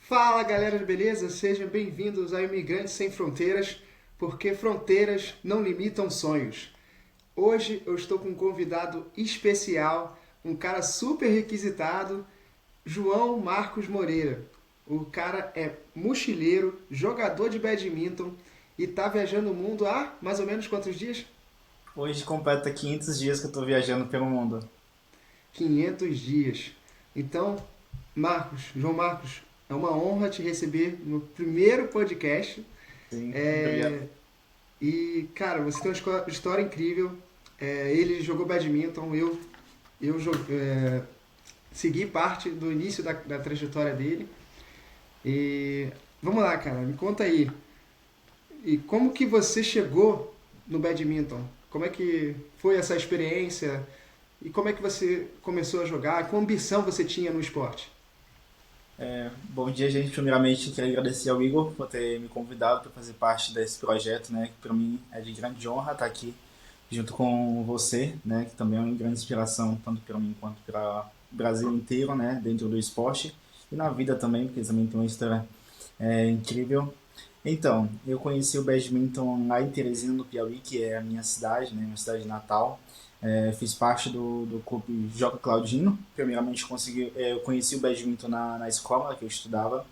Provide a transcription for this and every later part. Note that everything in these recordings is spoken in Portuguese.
Fala galera, beleza? Sejam bem-vindos ao Imigrantes Sem Fronteiras, porque fronteiras não limitam sonhos. Hoje eu estou com um convidado especial, um cara super requisitado, João Marcos Moreira. O cara é mochileiro, jogador de badminton e está viajando o mundo há mais ou menos quantos dias? Hoje completa 500 dias que eu tô viajando pelo mundo. 500 dias. Então, João Marcos, é uma honra te receber no primeiro podcast. Sim, obrigado. É, E, cara, você tem uma história incrível. Ele jogou badminton, eu segui parte do início da trajetória dele. E vamos lá, cara, me conta aí. E como que você chegou no badminton? Como é que foi essa experiência? E como é que você começou a jogar? Qual ambição você tinha no esporte? Bom dia, gente. Primeiramente, quero agradecer ao Igor por ter me convidado para fazer parte desse projeto, né? Que para mim é de grande honra estar aqui junto com você, né? Que também é uma grande inspiração tanto para mim quanto para o Brasil inteiro, né? Dentro do esporte e na vida também, porque também tem uma história incrível. Então, eu conheci o badminton lá em Teresina, no Piauí, que é a minha cidade, né, minha cidade natal. Fiz parte do clube Joca Claudino. Primeiramente, eu conheci o badminton na escola que eu estudava.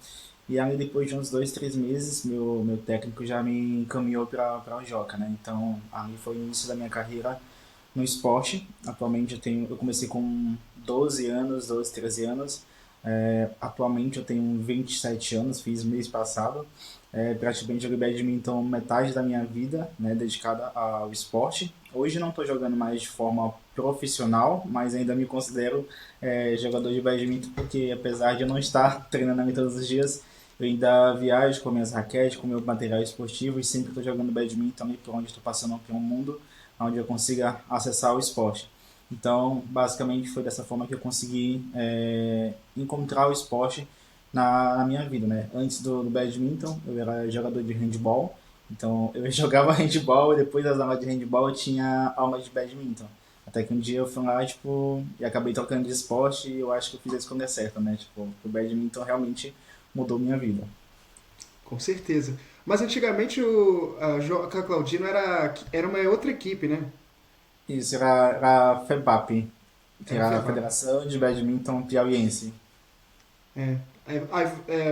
E aí, depois de uns 2, 3 meses, meu técnico já me encaminhou para o Joca, né? Então, ali foi o início da minha carreira no esporte. Atualmente eu comecei com 12 anos, 12, 13 anos. Atualmente eu tenho 27 anos, fiz mês passado. Praticamente joguei badminton metade da minha vida, né, dedicada ao esporte. Hoje não estou jogando mais de forma profissional, mas ainda me considero jogador de badminton porque apesar de eu não estar treinando ali todos os dias, eu ainda viajo com minhas raquetes, com meu material esportivo e sempre estou jogando badminton ali por onde estou passando pelo mundo, onde eu consiga acessar o esporte. Então, basicamente foi dessa forma que eu consegui encontrar o esporte na minha vida, né? Antes do badminton, eu era jogador de handball, então eu jogava handball e depois das aulas de handball eu tinha aulas de badminton. Até que um dia eu fui lá, tipo, e acabei trocando de esporte e eu acho que eu fiz a escolha certa, né? Tipo, o badminton realmente mudou minha vida. Com certeza. Mas antigamente a Joca Claudino era uma outra equipe, né? Isso era a FEBAP, que Era a era a FEBAP. Federação de Badminton Piauiense. É.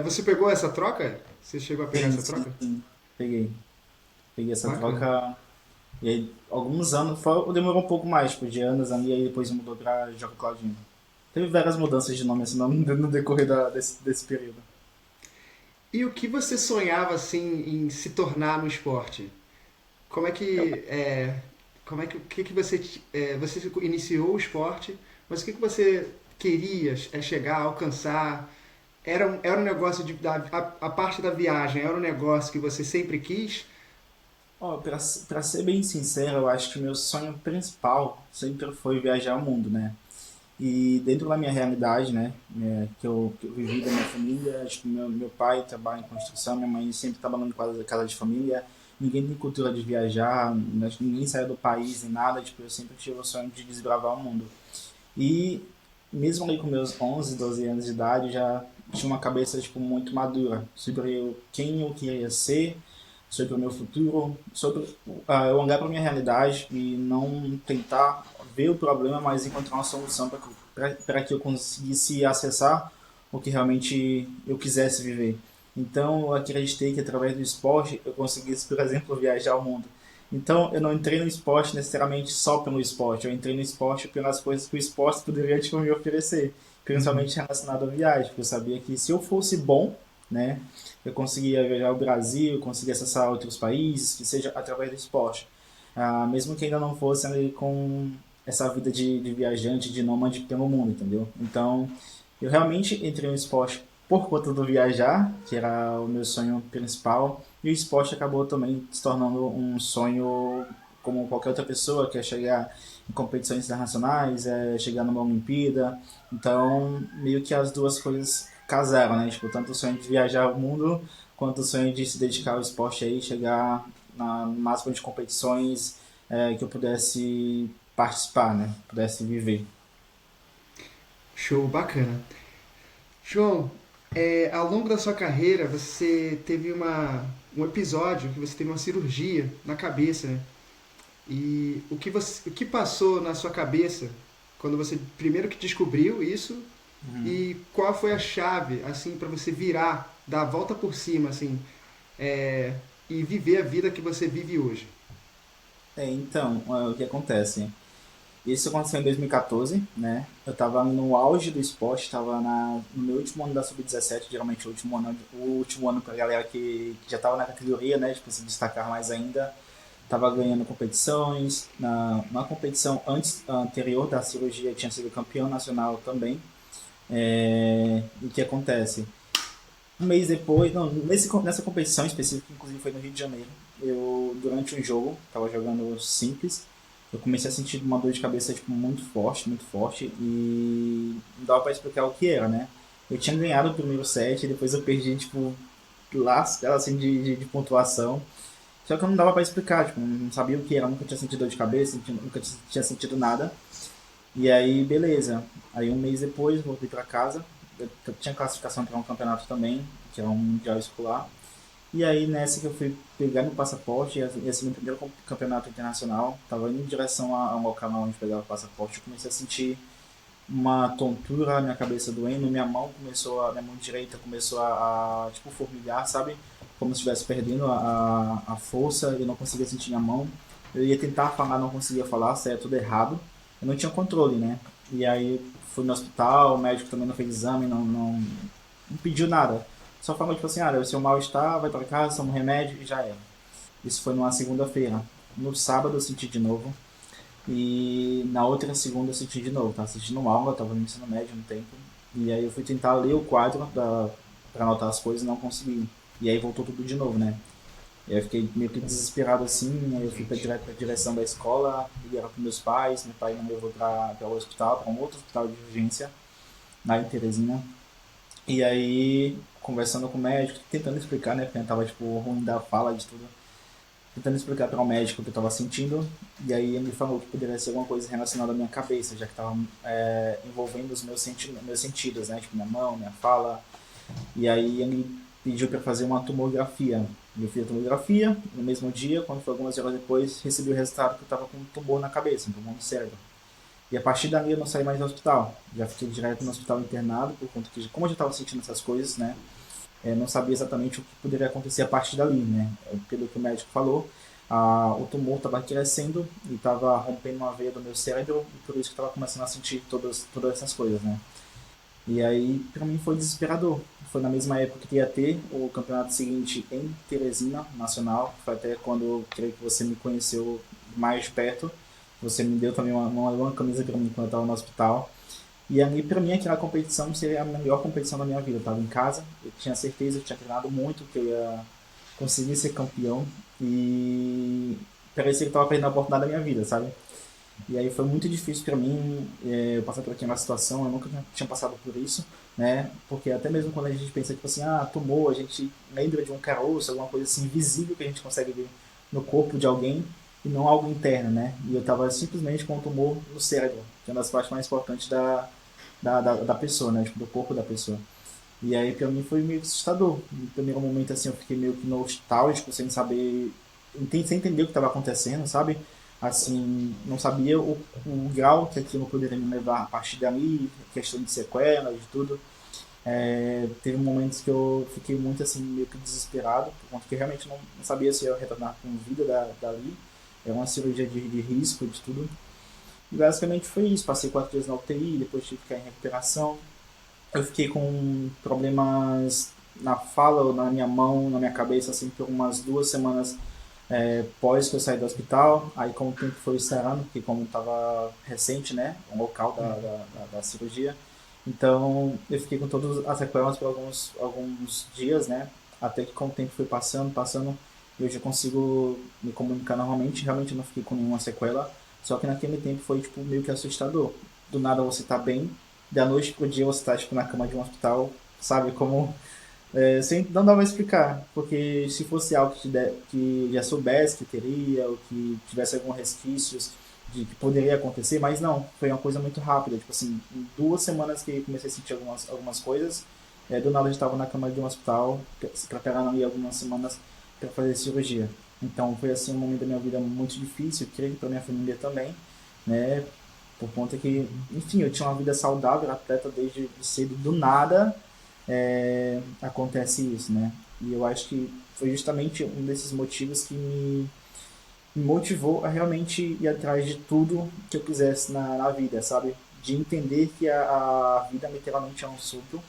Você pegou essa troca? Você chegou a pegar Sim, essa sim, troca? sim. Peguei essa Bacana. troca. E aí, alguns anos, demorou um pouco mais, tipo, de anos ali, aí depois mudou pra Jogo Claudinho. Teve várias mudanças de nome assim, no decorrer desse período. E o que você sonhava assim em se tornar no esporte? Como é que como é que o que que você iniciou o esporte, mas o que que você queria chegar, alcançar? Era um negócio a parte da viagem, era um negócio que você sempre quis? Ó, pra ser bem sincero, eu acho que o meu sonho principal sempre foi viajar o mundo, né? E dentro da minha realidade, né, que eu vivi da minha família, acho que meu pai trabalha em construção, minha mãe sempre trabalhando em casa de família, ninguém tem cultura de viajar, acho que ninguém saiu do país nem nada, tipo, eu sempre tive o sonho de desbravar o mundo. E mesmo ali com meus 11, 12 anos de idade, eu já tinha uma cabeça tipo muito madura sobre quem eu queria ser, sobre o meu futuro, sobre eu olhar para minha realidade e não tentar ver o problema, mas encontrar uma solução para que eu conseguisse acessar o que realmente eu quisesse viver. Então eu acreditei que através do esporte eu conseguisse, por exemplo, viajar ao mundo. Então, eu não entrei no esporte necessariamente só pelo esporte, eu entrei no esporte pelas coisas que o esporte poderia tipo, me oferecer, principalmente relacionado à viagem, porque eu sabia que se eu fosse bom, né, eu conseguia viajar ao Brasil, conseguia acessar outros países, que seja através do esporte. Mesmo que ainda não fosse ali com essa vida de viajante, de nômade pelo mundo, entendeu? Então, eu realmente entrei no esporte por conta do viajar, que era o meu sonho principal, e o esporte acabou também se tornando um sonho como qualquer outra pessoa, que é chegar em competições internacionais, chegar numa Olimpíada. Então, meio que as duas coisas casaram, né? Tipo, tanto o sonho de viajar o mundo, quanto o sonho de se dedicar ao esporte aí, chegar no máximo de competições que eu pudesse participar, né? Pudesse viver. Show, bacana. João, Ao longo da sua carreira, você teve um episódio que você teve uma cirurgia na cabeça, né? E o que passou na sua cabeça quando você primeiro que descobriu isso Uhum. e qual foi a chave assim para você virar, dar a volta por cima assim, é, e viver a vida que você vive hoje? Então, o que acontece? Isso aconteceu em 2014, né? Eu tava no auge do esporte, tava no meu último ano da Sub-17, geralmente o último ano pra galera que já tava na categoria, né? Tipo, se destacar mais ainda. Tava ganhando competições. Na competição anterior da cirurgia, eu tinha sido campeão nacional também. E o que acontece? Um mês depois, não, nessa competição específica, inclusive foi no Rio de Janeiro, eu, durante um jogo, tava jogando simples, eu comecei a sentir uma dor de cabeça, tipo, muito forte, e não dava pra explicar o que era, né? Eu tinha ganhado o primeiro set, e depois eu perdi, tipo, lascada, assim, de pontuação, só que eu não dava pra explicar, tipo, não sabia o que era, nunca tinha sentido dor de cabeça, nunca tinha sentido nada, e aí, beleza. Aí um mês depois, voltei pra casa. Eu tinha classificação para um campeonato também, que é um mundial escolar. E aí nessa que eu fui pegar meu passaporte, ia ser meu primeiro campeonato internacional. Tava indo em direção a um local onde pegava o passaporte. Eu comecei a sentir uma tontura, minha cabeça doendo, minha mão direita começou tipo, formigar, sabe? Como se estivesse perdendo a força, eu não conseguia sentir minha mão. Eu ia tentar falar, não conseguia falar, saía tudo errado. Eu não tinha controle, né? E aí fui no hospital, o médico também não fez exame, não pediu nada. Só falou tipo assim, o seu mal-estar, vai pra casa, toma um remédio e já era. Isso foi numa segunda-feira. No sábado eu senti de novo. E na outra segunda eu senti de novo, tava assistindo uma aula, tava no ensino médio no tempo. E aí eu fui tentar ler o quadro pra anotar as coisas e não consegui. E aí voltou tudo de novo, né? E aí eu fiquei meio que desesperado assim, aí eu fui direto pra direção da escola, liguei para meus pais, meu pai me levou para o hospital, para um outro hospital de urgência, lá em Teresina. E aí, conversando com o médico, tentando explicar, né, porque eu tava tipo ruim da fala de tudo, tentando explicar para o médico o que eu estava sentindo, e aí ele me falou que poderia ser alguma coisa relacionada à minha cabeça, já que estava envolvendo os meus sentidos, né? Tipo, minha mão, minha fala. E aí ele pediu para fazer uma tomografia. Eu fiz a tomografia, no mesmo dia, quando foi algumas horas depois, recebi o resultado que eu estava com um tumor na cabeça, um tumor no cérebro. E a partir dali eu não saí mais do hospital. Já fiquei direto no hospital internado, por conta que, como eu já estava sentindo essas coisas, né? Não sabia exatamente o que poderia acontecer a partir dali, né? Pelo que o médico falou, o tumor estava crescendo e estava rompendo uma veia do meu cérebro e por isso que estava começando a sentir todas essas coisas, né? E aí, para mim foi desesperador. Foi na mesma época que ia ter o campeonato seguinte em Teresina, nacional. Foi até quando eu creio que você me conheceu mais de perto. Você me deu também uma camisa para mim quando eu estava no hospital. E ali, pra mim, aquela competição seria a melhor competição da minha vida. Eu tava em casa, eu tinha certeza, eu tinha treinado muito, que eu ia conseguir ser campeão. E parecia que eu tava perdendo a oportunidade da minha vida, sabe? E aí foi muito difícil pra mim eu passar por aquela situação, eu nunca tinha passado por isso, né? Porque até mesmo quando a gente pensa, tipo assim, tomou, a gente lembra de um caroço, alguma coisa assim visível que a gente consegue ver no corpo de alguém e não algo interno, né? E eu tava simplesmente com um tumor no cérebro, que é uma das partes mais importantes da pessoa, né? Tipo, do corpo da pessoa. E aí pra mim foi meio assustador. No primeiro momento assim eu fiquei meio que nostálgico, sem saber, sem entender o que estava acontecendo, sabe? Assim, não sabia o grau que aquilo poderia me levar a partir dali, questão de sequelas, de tudo. Teve momentos que eu fiquei muito assim, meio que desesperado, por conta que eu realmente não sabia se eu ia retornar com vida dali. É uma cirurgia de risco, de tudo. E basicamente foi isso. Passei 4 dias na UTI, depois tive que ficar em recuperação. Eu fiquei com problemas na fala, na minha mão, na minha cabeça, assim, por umas 2 semanas pós que eu saí do hospital. Aí, como o tempo foi sarando, porque como estava recente, né, o local da cirurgia, então eu fiquei com todas as sequelas por alguns dias, né, até que com o tempo foi passando, eu já consigo me comunicar normalmente, realmente não fiquei com nenhuma sequela, só que naquele tempo foi, tipo, meio que assustador. Do nada você tá bem, da noite pro dia você tá, tipo, na cama de um hospital, sabe, como sem, não dá pra explicar, porque se fosse algo que já soubesse que teria, ou que tivesse alguns resquícios de que poderia acontecer, mas não, foi uma coisa muito rápida, tipo assim, em 2 semanas que comecei a sentir algumas coisas, Do nada eu estava na cama de um hospital, preparando ali algumas semanas para fazer cirurgia. Então foi assim um momento da minha vida muito difícil, creio que para minha família também, né? Por conta que, enfim, eu tinha uma vida saudável, atleta desde cedo, do nada acontece isso, né? E eu acho que foi justamente um desses motivos que me motivou a realmente ir atrás de tudo que eu quisesse na vida, sabe? De entender que a vida literalmente é um sopro.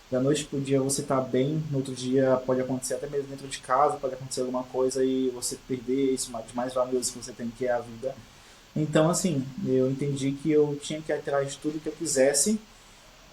Da noite pro dia você tá bem, no outro dia pode acontecer até mesmo dentro de casa, pode acontecer alguma coisa e você perder isso de mais valioso que você tem, que é a vida. Então, assim, eu entendi que eu tinha que ir atrás de tudo que eu quisesse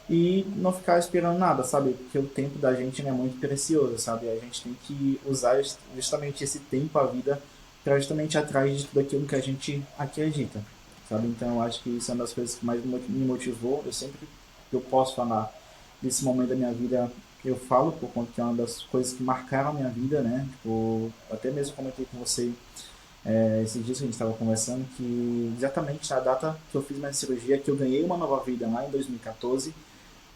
e não ficar esperando nada, sabe? Porque o tempo da gente né, é muito precioso, sabe? A gente tem que usar justamente esse tempo, a vida, para justamente ir atrás de tudo aquilo que a gente acredita, sabe? Então eu acho que isso é uma das coisas que mais me motivou. Eu sempre que eu posso falar desse momento da minha vida, eu falo, por conta que é uma das coisas que marcaram a minha vida, né? Tipo, até mesmo comentei com você esses dias que a gente estava conversando, que exatamente na data que eu fiz minha cirurgia, que eu ganhei uma nova vida lá em 2014,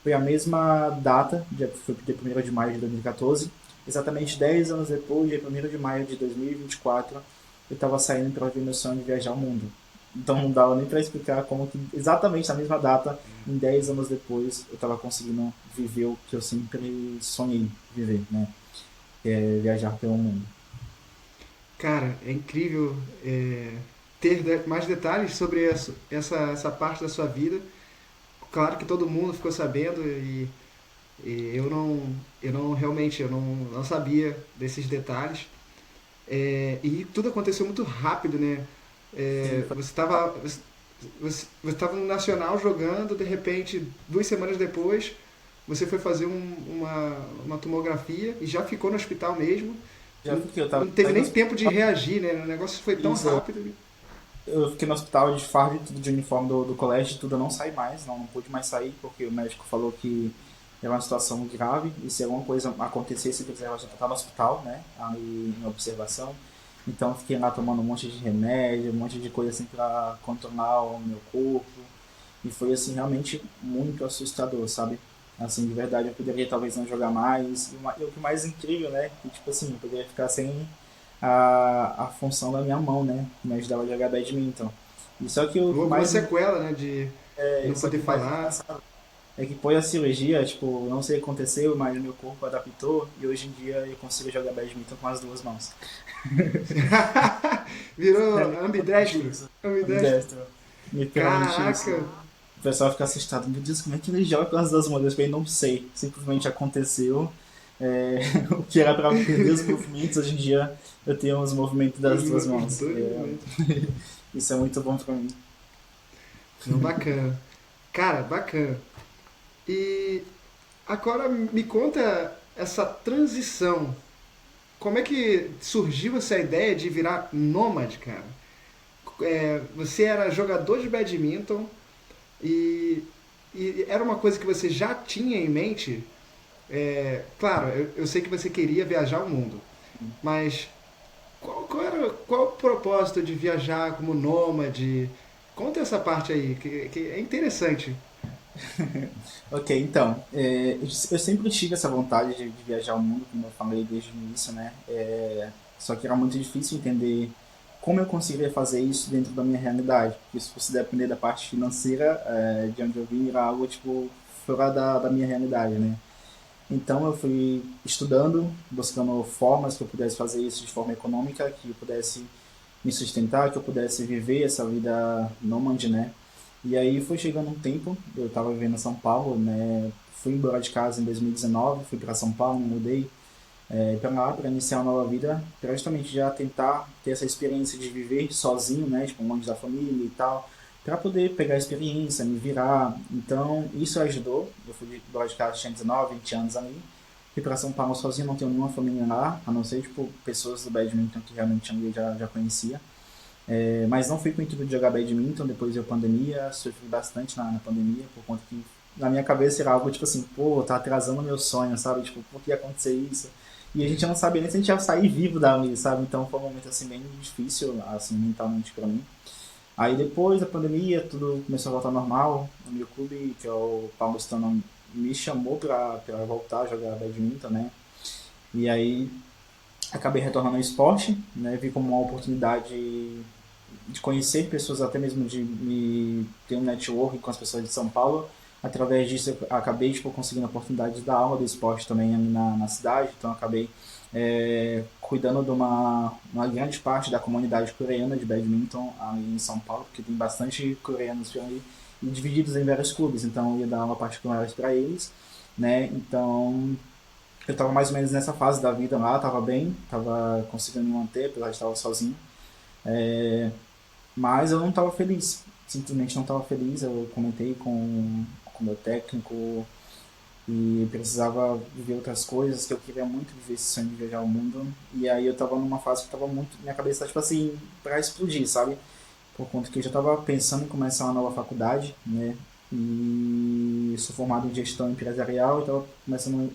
foi a mesma data, foi dia 1º de maio de 2014, exatamente 10 anos depois, dia 1º de maio de 2024, eu estava saindo para ver meu sonho de viajar ao mundo. Então não dava nem para explicar como que exatamente na mesma data, em 10 anos depois, eu estava conseguindo viver o que eu sempre sonhei viver, né? Que é viajar pelo mundo. Cara, é incrível ter mais detalhes sobre essa parte da sua vida. Claro que todo mundo ficou sabendo e eu não realmente eu não sabia desses detalhes. E tudo aconteceu muito rápido, né? Sim, Você estava no Nacional jogando, de repente, 2 semanas depois, você foi fazer uma tomografia e já ficou no hospital mesmo. já Não, fiquei, eu tava não teve saindo nem tempo de reagir, né? O negócio foi tão isso, rápido. eu fiquei no hospital de farda e tudo de uniforme do colégio, tudo eu não saí mais, não pude mais sair, porque o médico falou que era uma situação grave e se alguma coisa acontecesse, ele precisava já estar no hospital, né? Aí em observação. Então eu fiquei lá tomando um monte de remédio, um monte de coisa assim pra controlar o meu corpo. E foi assim realmente muito assustador, sabe? Assim, de verdade, eu poderia talvez não jogar mais. E o que mais incrível, né? Que tipo assim, eu poderia ficar sem a função da minha mão, né? Que me ajudava a jogar badminton. E só que o que Alguma mais, sequela, né? De não só que poder o mais falar. engraçado é que pós a cirurgia, tipo, não sei o que aconteceu, mas meu corpo adaptou e hoje em dia eu consigo jogar badminton com as duas mãos. Virou É literalmente ambidestro. isso. Ambidestro. Ambidestro. Literalmente isso. Caraca! O pessoal fica assustado. Meu Deus, como é que ele joga com as duas mãos? Eu falei, não sei. Simplesmente aconteceu. É, o que era para perder os movimentos, hoje em dia eu tenho os movimentos das duas Os mãos. dois momentos. Isso é muito bom para mim. Não, bacana. Cara, bacana. E agora me conta essa transição. Como é que surgiu essa ideia de virar nômade, cara? Você era jogador de badminton e, e era uma coisa que você já tinha em mente? Claro, eu sei que você queria viajar o mundo, mas qual o propósito de viajar como nômade? Conta essa parte aí, que é interessante. Ok, então, eu sempre tive essa vontade de viajar o mundo, como eu falei desde o início, né? Só que era muito difícil entender como eu conseguiria fazer isso dentro da minha realidade, porque se fosse depender da parte financeira, de onde eu vim, era algo, tipo, fora da minha realidade, né? Então eu fui estudando, buscando formas que eu pudesse fazer isso de forma econômica, que eu pudesse me sustentar, que eu pudesse viver essa vida nômade, né? E aí foi chegando um tempo, eu estava vivendo em São Paulo, né? Fui embora de casa em 2019, fui para São Paulo, me mudei para lá para iniciar uma nova vida, para justamente já tentar ter essa experiência de viver sozinho, né? Tipo, longe da família e tal, para poder pegar a experiência, me virar. Então isso ajudou. Eu fui embora de casa, tinha 19, 20 anos ali. Fui para São Paulo sozinho, não tenho nenhuma família lá, a não ser tipo pessoas do badminton que realmente eu já conhecia. Mas não fui com o intuito de jogar badminton, depois veio a pandemia, sofri bastante na pandemia, por conta que na minha cabeça era algo tipo assim, pô, tá atrasando o meu sonho, sabe? Tipo, por que ia acontecer isso? E a gente não sabia nem se a gente ia sair vivo dali, sabe? Então foi um momento assim bem difícil, assim, mentalmente pra mim. Aí depois da pandemia, tudo começou a voltar ao normal. No meu clube, que é o Paulistano, me chamou para voltar a jogar badminton, né? E aí acabei retornando ao esporte, né? Vi como uma oportunidade de conhecer pessoas, até mesmo de me ter um network com as pessoas de São Paulo. Através disso, eu acabei tipo, conseguindo a oportunidade de dar aula de esporte também na cidade, então acabei cuidando de uma grande parte da comunidade coreana de badminton ali em São Paulo, porque tem bastante coreanos ali e divididos em vários clubes, então eu ia dar aula particular para eles, né? Então eu estava mais ou menos nessa fase da vida lá, estava bem, estava conseguindo me manter, apesar de estar sozinho. Mas eu não estava feliz, simplesmente não estava feliz. Eu comentei com o meu técnico e precisava viver outras coisas, que eu queria muito viver esse sonho de viajar o mundo. E aí eu estava numa fase que estava muito, minha cabeça estava tipo assim, para explodir, sabe? Por conta que eu já estava pensando em começar uma nova faculdade, né? E sou formado em gestão empresarial, então começando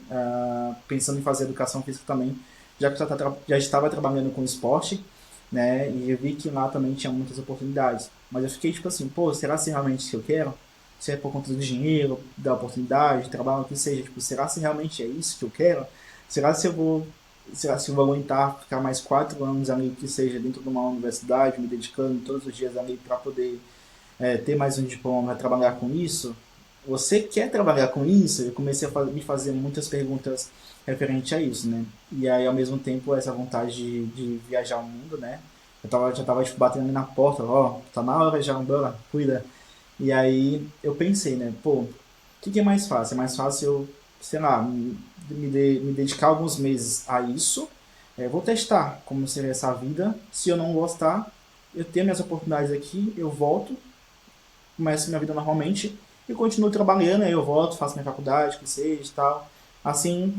pensando em fazer educação física também, já que eu já estava trabalhando com esporte, né? E eu vi que lá também tinha muitas oportunidades. Mas eu fiquei tipo assim, pô, será se realmente isso que eu quero? Se é por conta do dinheiro, da oportunidade, trabalho, o que seja, tipo, será se realmente é isso que eu quero? Será se eu vou, será se eu vou aguentar ficar mais 4 anos ali, que seja dentro de uma universidade, me dedicando todos os dias ali para poder ter mais um diploma, trabalhar com isso? Você quer trabalhar com isso? Eu comecei a me fazer muitas perguntas referente a isso, né? E aí, ao mesmo tempo, essa vontade de viajar o mundo, né? Já tava tipo, batendo ali na porta, ó, tá na hora já, bora, cuida. E aí eu pensei, né, pô, o que é mais fácil? É mais fácil eu, sei lá, me dedicar alguns meses a isso. Vou testar como seria essa vida. Se eu não gostar, eu tenho minhas oportunidades aqui, eu volto, começo minha vida normalmente e continuo trabalhando, aí eu volto, faço minha faculdade, que seja e tal. Assim,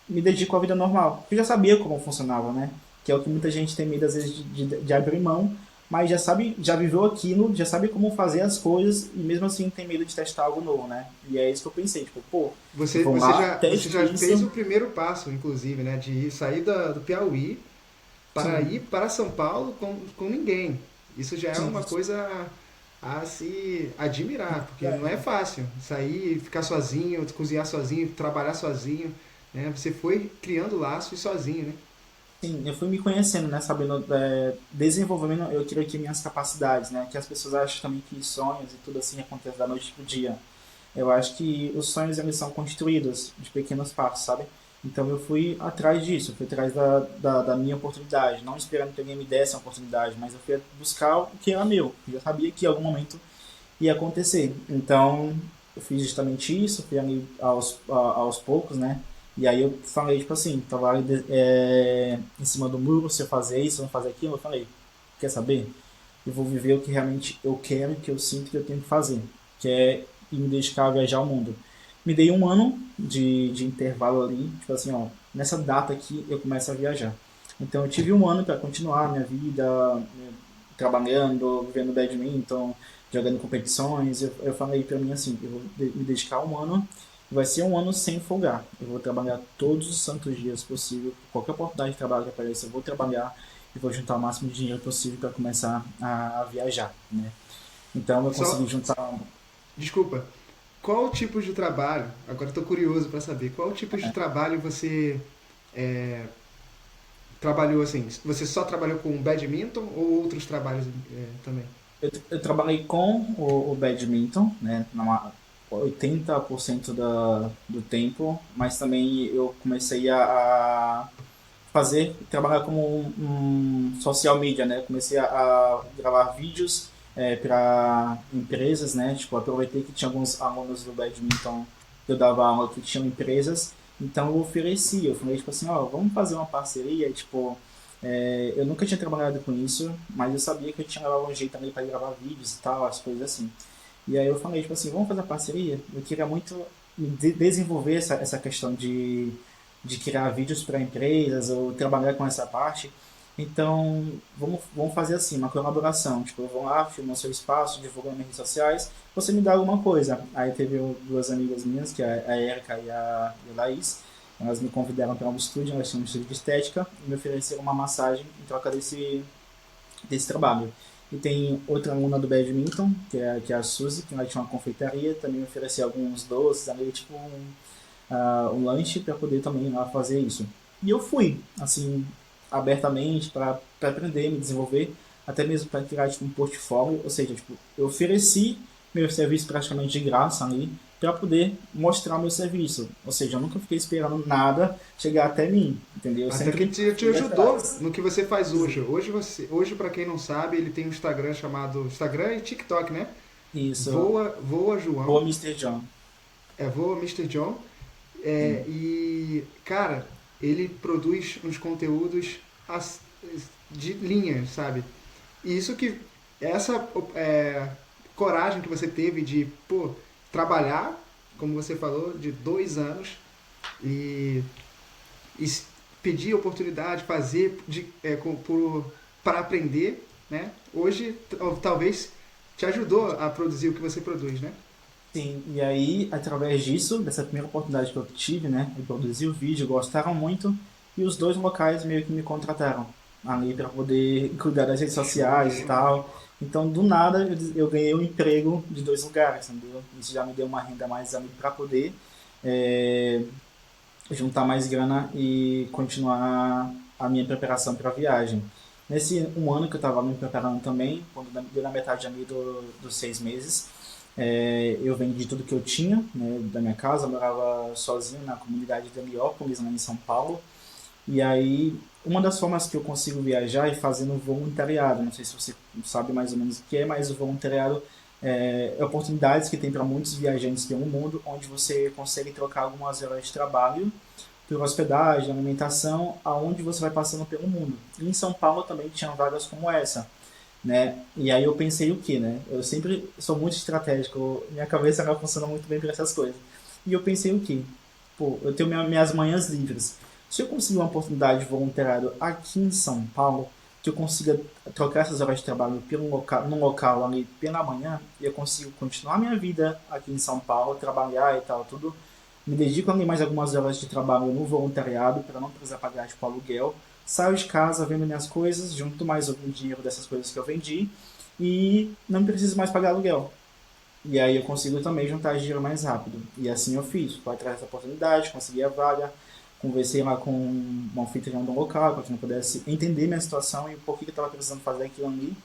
me dedico à vida normal. Porque eu já sabia como funcionava, né? Que é o que muita gente tem medo às vezes de abrir mão, mas já sabe, já viveu aquilo, já sabe como fazer as coisas e mesmo assim tem medo de testar algo novo, né? E é isso que eu pensei, tipo, pô, Você, vão você lá, já, você teste já fez isso. o primeiro passo, inclusive, né? De sair do Piauí para Sim, ir para São Paulo com ninguém. Isso já é sim, uma coisa a se admirar, porque não é é, fácil sair, ficar sozinho, cozinhar sozinho, trabalhar sozinho, né? Você foi criando laços sozinho, né? sim, eu fui me conhecendo, né? Sabendo, desenvolvendo, eu creio que minhas capacidades, né? Que as pessoas acham também que sonhos e tudo assim acontece da noite pro dia. Eu acho que os sonhos eles são construídos de pequenos passos, sabe? Então eu fui atrás disso, fui atrás da minha oportunidade, não esperando que alguém me desse uma oportunidade, mas eu fui buscar o que era meu. Eu já sabia que em algum momento ia acontecer. Então eu fiz justamente isso, fui ali aos poucos, né? E aí eu falei, tipo assim, tava ali, em cima do muro, se eu fazer isso, se eu não fazer aquilo, eu falei, quer saber? Eu vou viver o que realmente eu quero, que eu sinto que eu tenho que fazer, que é ir me dedicar a viajar o mundo. Me dei um ano de intervalo ali, tipo assim, ó, nessa data aqui eu começo a viajar. Então eu tive um ano para continuar a minha vida, trabalhando, vivendo badminton, jogando competições. Eu falei para mim assim, eu vou me dedicar um ano, vai ser um ano sem folgar. Eu vou trabalhar todos os santos dias possível, qualquer oportunidade de trabalho que apareça, eu vou trabalhar e vou juntar o máximo de dinheiro possível para começar a viajar, né? Então eu consegui Só, juntar. desculpa, qual tipo de trabalho, agora estou curioso para saber, qual tipo de trabalho você é, trabalhou assim? Você só trabalhou com badminton ou outros trabalhos também? Eu trabalhei com o badminton, né, 80% do tempo, mas também eu comecei a trabalhar como social media, né? Comecei a gravar vídeos para empresas, né? Tipo, aproveitei que tinha alguns alunos do badminton que eu dava aula que tinham empresas, então eu ofereci, eu falei tipo assim, ó, vamos fazer uma parceria, tipo, eu nunca tinha trabalhado com isso, mas eu sabia que eu tinha um jeito também para gravar vídeos e tal, as coisas assim. E aí eu falei, tipo assim, vamos fazer parceria? Eu queria muito desenvolver essa questão de criar vídeos para empresas ou trabalhar com essa parte. Então, vamos fazer assim, uma colaboração. Tipo, eu vou lá, filmo o seu espaço, divulgo nas redes sociais, você me dá alguma coisa. Aí teve duas amigas minhas, que é a Erika e a Laís, elas me convidaram para um estúdio, elas tinham um estúdio de estética, e me ofereceram uma massagem em troca desse trabalho. E tem outra aluna do badminton, que é a Suzy, que ela tinha uma confeitaria, também oferecia alguns doces, ali, tipo um lanche para poder também lá fazer isso. E eu fui, assim, abertamente para aprender, me desenvolver, até mesmo para criar tipo, um portfólio, ou seja, tipo, eu ofereci meu serviço praticamente de graça ali para poder mostrar meu serviço. Ou seja, eu nunca fiquei esperando nada chegar até mim, entendeu? Eu Até que sempre te fui ajudou atrás. no que você faz hoje. Hoje para quem não sabe, ele tem um Instagram chamado Instagram e TikTok, né? Isso, Voa boa João, Mister John. Voa Mister John. Sim. E, cara, ele produz uns conteúdos de linha, sabe? E isso que, essa coragem que você teve de, pô, trabalhar, como você falou, de 2 anos e, e pedir oportunidade, fazer para aprender, né? Hoje, talvez te ajudou a produzir o que você produz, né? Sim, e aí, através disso, dessa primeira oportunidade que eu tive, né, eu produzi o vídeo, gostaram muito, e os dois locais meio que me contrataram ali para poder cuidar das redes Show sociais e demais. tal. Então, do nada, eu ganhei um emprego de dois lugares, entendeu? Isso já me deu uma renda mais ali para poder é, juntar mais grana e continuar a minha preparação para a viagem. Nesse um ano que eu estava me preparando também, quando deu na metade ali dos 6 meses, eu vendi tudo que eu tinha, né, da minha casa, eu morava sozinho na comunidade de Heliópolis, lá em São Paulo, e aí uma das formas que eu consigo viajar é fazendo voluntariado. Não sei se você sabe mais ou menos o que é, mas o voluntariado é oportunidades que tem para muitos viajantes pelo mundo, onde você consegue trocar algumas horas de trabalho por hospedagem, alimentação, aonde você vai passando pelo mundo. E em São Paulo também tinha vagas como essa, né? E aí eu pensei o que, né? Eu sempre sou muito estratégico, minha cabeça não funciona muito bem para essas coisas. E eu pensei o que? Pô, eu tenho minhas manhãs livres. Se eu conseguir uma oportunidade de voluntariado aqui em São Paulo, que eu consiga trocar essas horas de trabalho num local ali pela manhã, eu consigo continuar minha vida aqui em São Paulo, trabalhar e tal, tudo. Me dedico ali mais algumas horas de trabalho no voluntariado para não precisar pagar tipo aluguel. Saio de casa, vendo minhas coisas, junto mais algum dinheiro dessas coisas que eu vendi e não preciso mais pagar aluguel. E aí eu consigo também juntar dinheiro mais rápido. E assim eu fiz. Fui atrás dessa oportunidade, consegui a vaga, conversei lá com um anfitrião do local para que não pudesse entender minha situação e por que eu estava precisando fazer aquilo ali.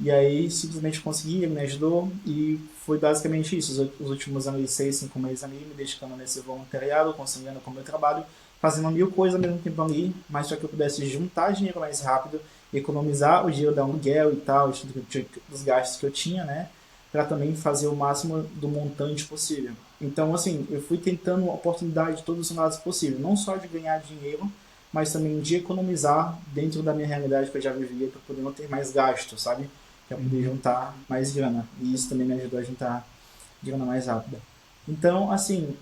E aí simplesmente consegui, ele me ajudou e foi basicamente isso. Os últimos anos, 6, 5 meses ali, me dedicando nesse voluntariado, conciliando com o meu trabalho, fazendo mil coisas ao mesmo tempo ali, mas para que eu pudesse juntar dinheiro mais rápido, economizar o dinheiro da aluguel e tal, dos gastos que eu tinha, né? Para também fazer o máximo do montante possível. Então, assim, eu fui tentando a oportunidade de todos os lados possíveis, não só de ganhar dinheiro, mas também de economizar dentro da minha realidade que eu já vivia para poder não ter mais gasto, sabe? Para poder Uhum. juntar mais grana. E isso também me ajudou a juntar grana mais rápida. Então, assim,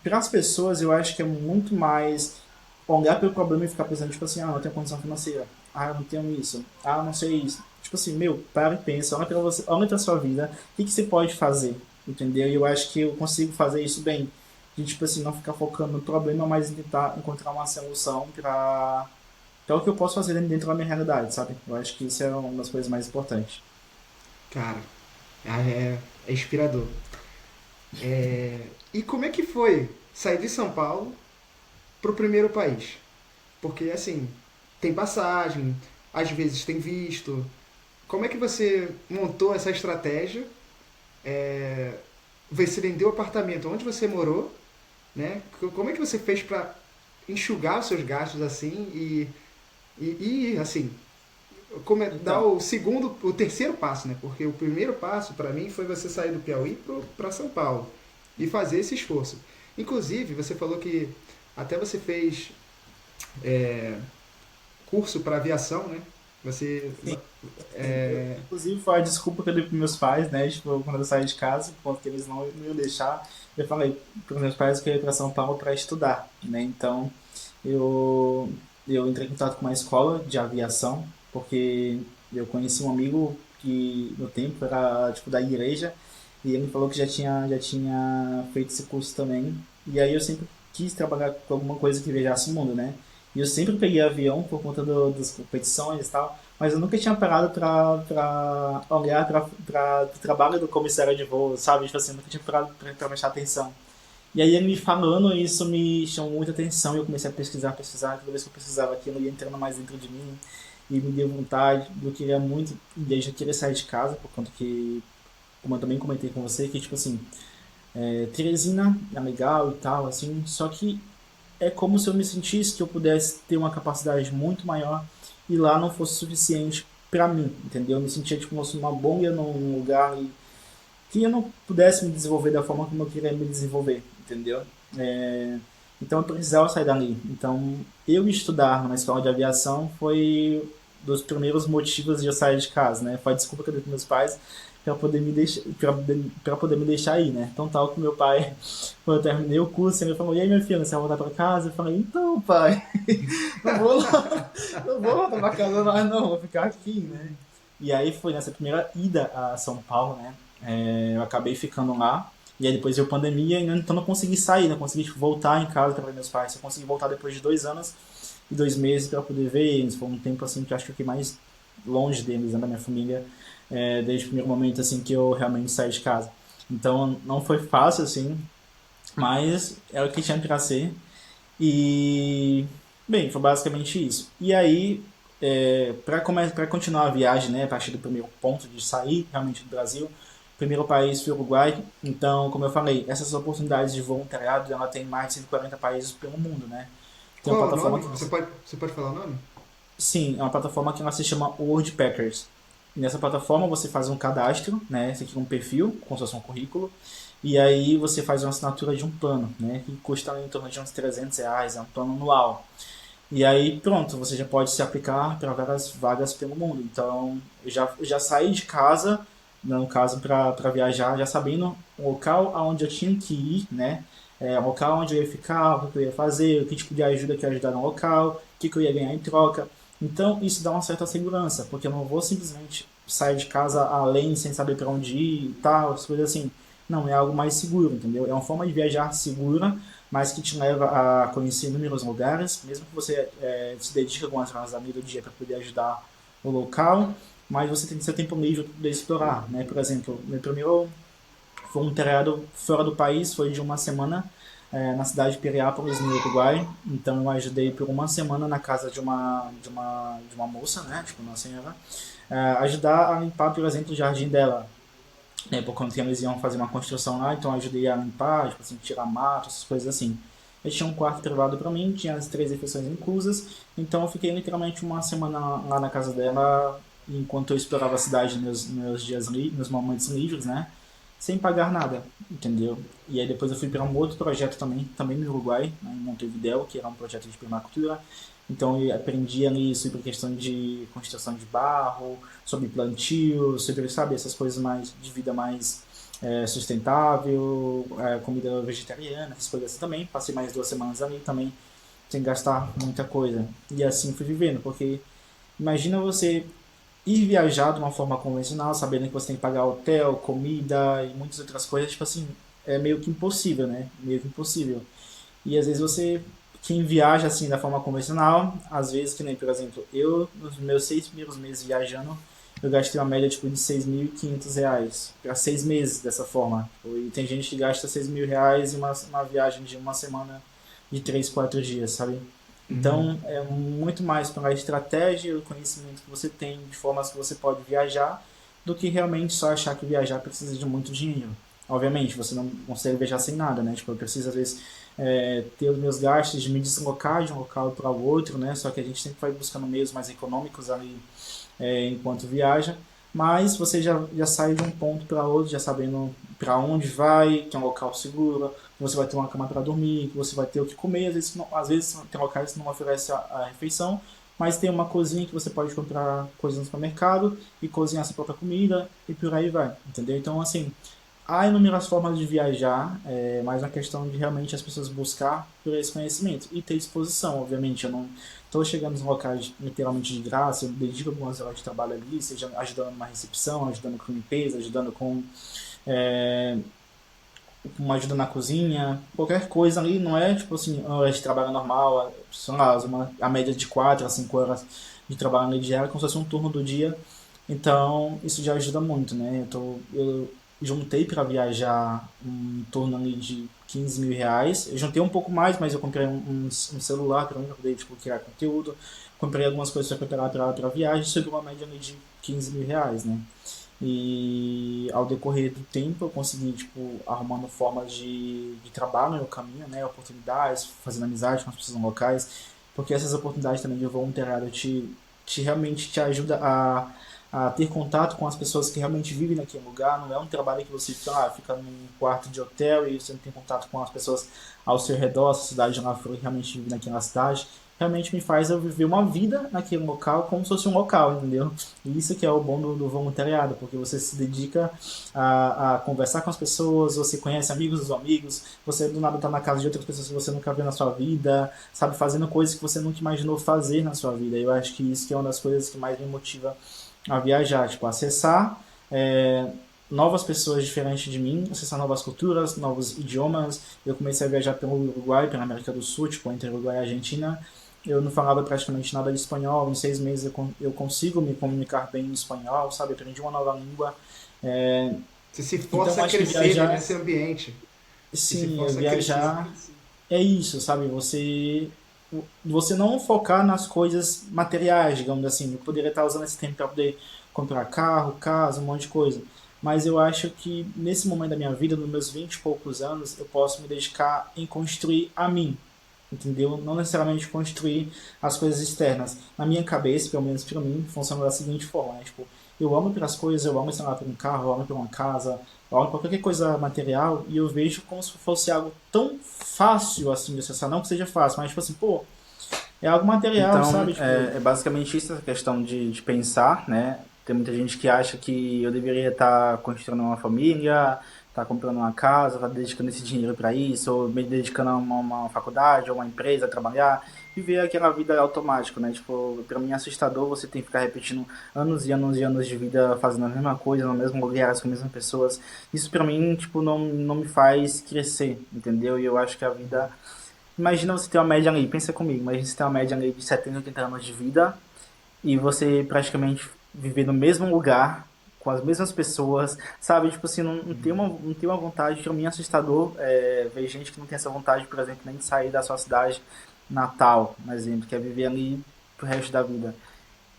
para as pessoas eu acho que é muito mais olhar para o problema e ficar pensando, tipo assim, ah, não tenho condição financeira, ah, eu não tenho isso, ah, eu não sei isso. Tipo assim, meu, para e pensa, olha para você, olha para sua vida, o que você pode fazer, entendeu? E eu acho que eu consigo fazer isso bem. De, tipo assim, não ficar focando no problema, mas tentar encontrar uma solução para o que eu posso fazer dentro da minha realidade, sabe? Eu acho que isso é uma das coisas mais importantes. Cara, é inspirador. E como é que foi sair de São Paulo pro primeiro país? Porque, assim, tem passagem, às vezes tem visto. Como é que você montou essa estratégia? É, Você vendeu o apartamento onde você morou, né? Como é que você fez para enxugar os seus gastos assim assim, dar Então, o terceiro passo, né? Porque o primeiro passo para mim foi você sair do Piauí para São Paulo e fazer esse esforço. Inclusive, você falou que até você fez é, curso para aviação, né? Você sim, sim. é, Inclusive, foi a desculpa que eu dei pros meus pais, né? Tipo, quando eu saí de casa, porque eles não iam deixar. Eu falei pros meus pais que eu ia para São Paulo para estudar, né? Então, eu, eu entrei em contato com uma escola de aviação, porque eu conheci um amigo que no tempo era tipo da igreja, e ele me falou que já tinha feito esse curso também. E aí eu sempre quis trabalhar com alguma coisa que viajasse o mundo, né? E eu sempre peguei avião por conta das competições e tal, mas eu nunca tinha parado pra olhar pra o trabalho do comissário de voo, sabe? Tipo assim, eu nunca tinha parado pra prestar atenção. E aí ele me falando isso me chamou muita atenção e eu comecei a pesquisar, toda vez que eu pesquisava aquilo ia entrando mais dentro de mim e me deu vontade, eu queria muito, e aí já queria sair de casa, por conta que, como eu também comentei com você, que tipo assim, Teresina é legal e tal, assim, só que é como se eu me sentisse que eu pudesse ter uma capacidade muito maior e lá não fosse suficiente pra mim, entendeu? Eu me sentia tipo como se uma bomba num lugar e que eu não pudesse me desenvolver da forma como eu queria me desenvolver, entendeu? É, então eu precisava sair dali. Então eu estudar numa escola de aviação foi dos primeiros motivos de eu sair de casa, né? Foi a desculpa que eu dei para meus pais para poder me deixar para poder me deixar ir, né? Então tal que meu pai, quando eu terminei o curso, ele falou: "E aí, minha filha, você vai voltar para casa?" Eu falei: "Então, pai, não vou lá, não vou voltar para casa mais não, vou ficar aqui, né?" E aí foi nessa primeira ida a São Paulo, né? Eu acabei ficando lá. E aí depois veio pandemia, e então não consegui sair, não consegui tipo, voltar em casa para ver meus pais. Eu consegui voltar depois de 2 anos e 2 meses para poder ver eles. Foi um tempo assim que eu acho que eu fiquei mais longe deles, né, da minha família, desde o primeiro momento assim que eu realmente saí de casa. Então não foi fácil assim, mas era o que tinha para ser. E bem, foi basicamente isso. E aí, para continuar a viagem, né, a partir do primeiro ponto de sair realmente do Brasil, o primeiro país foi o Uruguai. Então, como eu falei, essas oportunidades de voluntariado, ela tem mais de 140 países pelo mundo, né? Tem uma Qual é o plataforma nome? que Você pode falar o nome? sim, é uma plataforma que ela se chama Worldpackers. Nessa plataforma você faz um cadastro, né? Você cria um perfil, como se fosse um currículo, e aí você faz uma assinatura de um plano, né? Que custa em torno de uns R$ 300, é um plano anual. E aí, pronto, você já pode se aplicar para várias vagas pelo mundo. Então, eu já saí de casa, no caso, para viajar, já sabendo o local aonde eu tinha que ir, né? O local onde eu ia ficar, o que eu ia fazer, o que tipo de ajuda que eu ia ajudar no local, o que eu ia ganhar em troca. Então, isso dá uma certa segurança, porque eu não vou simplesmente sair de casa além, sem saber para onde ir e tal, as coisas assim. Não, é algo mais seguro, entendeu? É uma forma de viajar segura, mas que te leva a conhecer inúmeros lugares, mesmo que você se dedique algumas horas da do dia para poder ajudar o local, mas você tem seu tempo livre para poder explorar, né? Por exemplo, meu primeiro voluntariado fora do país foi de uma semana na cidade de Piriápolis, no Uruguai. Então eu ajudei por uma semana na casa de uma moça, né? Tipo, uma senhora, ajudar a limpar, por exemplo, o jardim dela, por conta que eles iam fazer uma construção lá, então eu ajudei a limpar, tipo assim, tirar mato, essas coisas assim. Eu tinha um quarto privado para mim, tinha as 3 refeições inclusas, então eu fiquei literalmente uma semana lá na casa dela, enquanto eu explorava a cidade nos dias nos momentos livres, né? Sem pagar nada, entendeu? E aí depois eu fui para um outro projeto também no Uruguai, né, em Montevidéu, que era um projeto de permacultura. Então eu aprendi ali sobre questão de construção de barro, sobre plantio, sobre, sabe, essas coisas mais de vida mais sustentável, comida vegetariana, essas coisas assim também. Passei mais 2 semanas ali também, sem gastar muita coisa. E assim fui vivendo, porque imagina você ir viajar de uma forma convencional, sabendo que você tem que pagar hotel, comida e muitas outras coisas, tipo assim, é meio que impossível, né? Meio que impossível. E às vezes quem viaja assim da forma convencional, às vezes, que nem, por exemplo, eu, nos meus 6 primeiros meses viajando, eu gastei uma média tipo de R$ 6.500 para 6 meses dessa forma. E tem gente que gasta R$ 6.000 em uma viagem de uma semana, de 3, 4 dias, sabe? Uhum. Então é muito mais pela estratégia e o conhecimento que você tem de formas que você pode viajar do que realmente só achar que viajar precisa de muito dinheiro. Obviamente, você não consegue viajar sem nada, né? Tipo, eu preciso às vezes ter os meus gastos de me deslocar de um local para o outro, né? Só que a gente sempre vai buscando meios mais econômicos ali enquanto viaja, mas você já sai de um ponto para outro, já sabendo para onde vai, que é um local seguro, que você vai ter uma cama para dormir, que você vai ter o que comer. Às vezes tem locais que não oferecem a refeição, mas tem uma cozinha que você pode comprar coisas no supermercado e cozinhar sua própria comida e por aí vai, entendeu? Então, assim, há inúmeras formas de viajar, mas uma questão de realmente as pessoas buscar por esse conhecimento e ter disposição. Obviamente, eu não estou chegando nos locais literalmente de graça, eu dedico algumas horas de trabalho ali, seja ajudando numa recepção, ajudando com limpeza, ajudando com uma ajuda na cozinha, qualquer coisa ali, não é tipo assim, horas de trabalho normal, sei lá, a média de 4 a 5 horas de trabalho ali diário, como se fosse um turno do dia. Então, isso já ajuda muito, né? Eu juntei para viajar um torno ali de R$ 15.000. Eu juntei um pouco mais, mas eu comprei um celular para poder tipo, criar conteúdo. Comprei algumas coisas para preparar para a viagem, chegou uma média ali de R$ 15.000, né? E ao decorrer do tempo eu consegui, tipo, arrumando formas de trabalho no caminho, né? Oportunidades, fazendo amizade com as pessoas locais, porque essas oportunidades também de voluntariado te realmente te ajuda a ter contato com as pessoas que realmente vivem naquele lugar. Não é um trabalho que você fica num quarto de hotel e você não tem contato com as pessoas ao seu redor, a cidade lá fora que realmente vive naquela cidade. Realmente me faz eu viver uma vida naquele local como se fosse um local, entendeu? E isso que é o bom do voluntariado, porque você se dedica a conversar com as pessoas, você conhece amigos dos amigos, você do nada está na casa de outras pessoas que você nunca viu na sua vida, sabe, fazendo coisas que você nunca imaginou fazer na sua vida. Eu acho que isso que é uma das coisas que mais me motiva a viajar, tipo, acessar é, novas pessoas diferentes de mim, acessar novas culturas, novos idiomas. Eu comecei a viajar pelo Uruguai, pela América do Sul, tipo, entre Uruguai e Argentina. Eu não falava praticamente nada de espanhol. Em 6 meses eu consigo me comunicar bem em espanhol, sabe? Aprendi uma nova língua. É, Você se então força a acho que crescer, né, viajar, nesse ambiente. Você se sim, força a crescer. viajar é isso, sabe? Você não focar nas coisas materiais, digamos assim. Eu poderia estar usando esse tempo para poder comprar carro, casa, um monte de coisa. Mas eu acho que nesse momento da minha vida, nos meus 20 e poucos anos, eu posso me dedicar em construir a mim, entendeu? Não necessariamente construir as coisas externas. Na minha cabeça, pelo menos para mim, funciona da seguinte forma, né? Tipo, eu amo pelas coisas, eu amo, sei lá, por um carro, eu amo por uma casa, eu amo por qualquer coisa material, e eu vejo como se fosse algo tão fácil assim de acessar, não que seja fácil, mas tipo assim, pô, é algo material, Então, sabe? Tipo, é basicamente isso, essa questão de pensar, né? Tem muita gente que acha que eu deveria estar construindo uma família, estar comprando uma casa, estar dedicando esse dinheiro para isso, ou me dedicando a uma faculdade, ou uma empresa, a trabalhar, viver aquela vida automática, né? Tipo, para mim é assustador você ter que ficar repetindo anos e anos e anos de vida fazendo a mesma coisa, no mesmo lugar, com as mesmas pessoas. Isso para mim, tipo, não me faz crescer, entendeu? E eu acho que a vida. Imagina você ter uma média ali, pensa comigo, imagina você ter uma média ali de 70, 80 anos de vida e você praticamente viver no mesmo lugar, com as mesmas pessoas, sabe? Tipo assim, não tem uma vontade, pra mim é assustador ver gente que não tem essa vontade, por exemplo, nem de sair da sua cidade natal, por exemplo, quer viver ali pro resto da vida.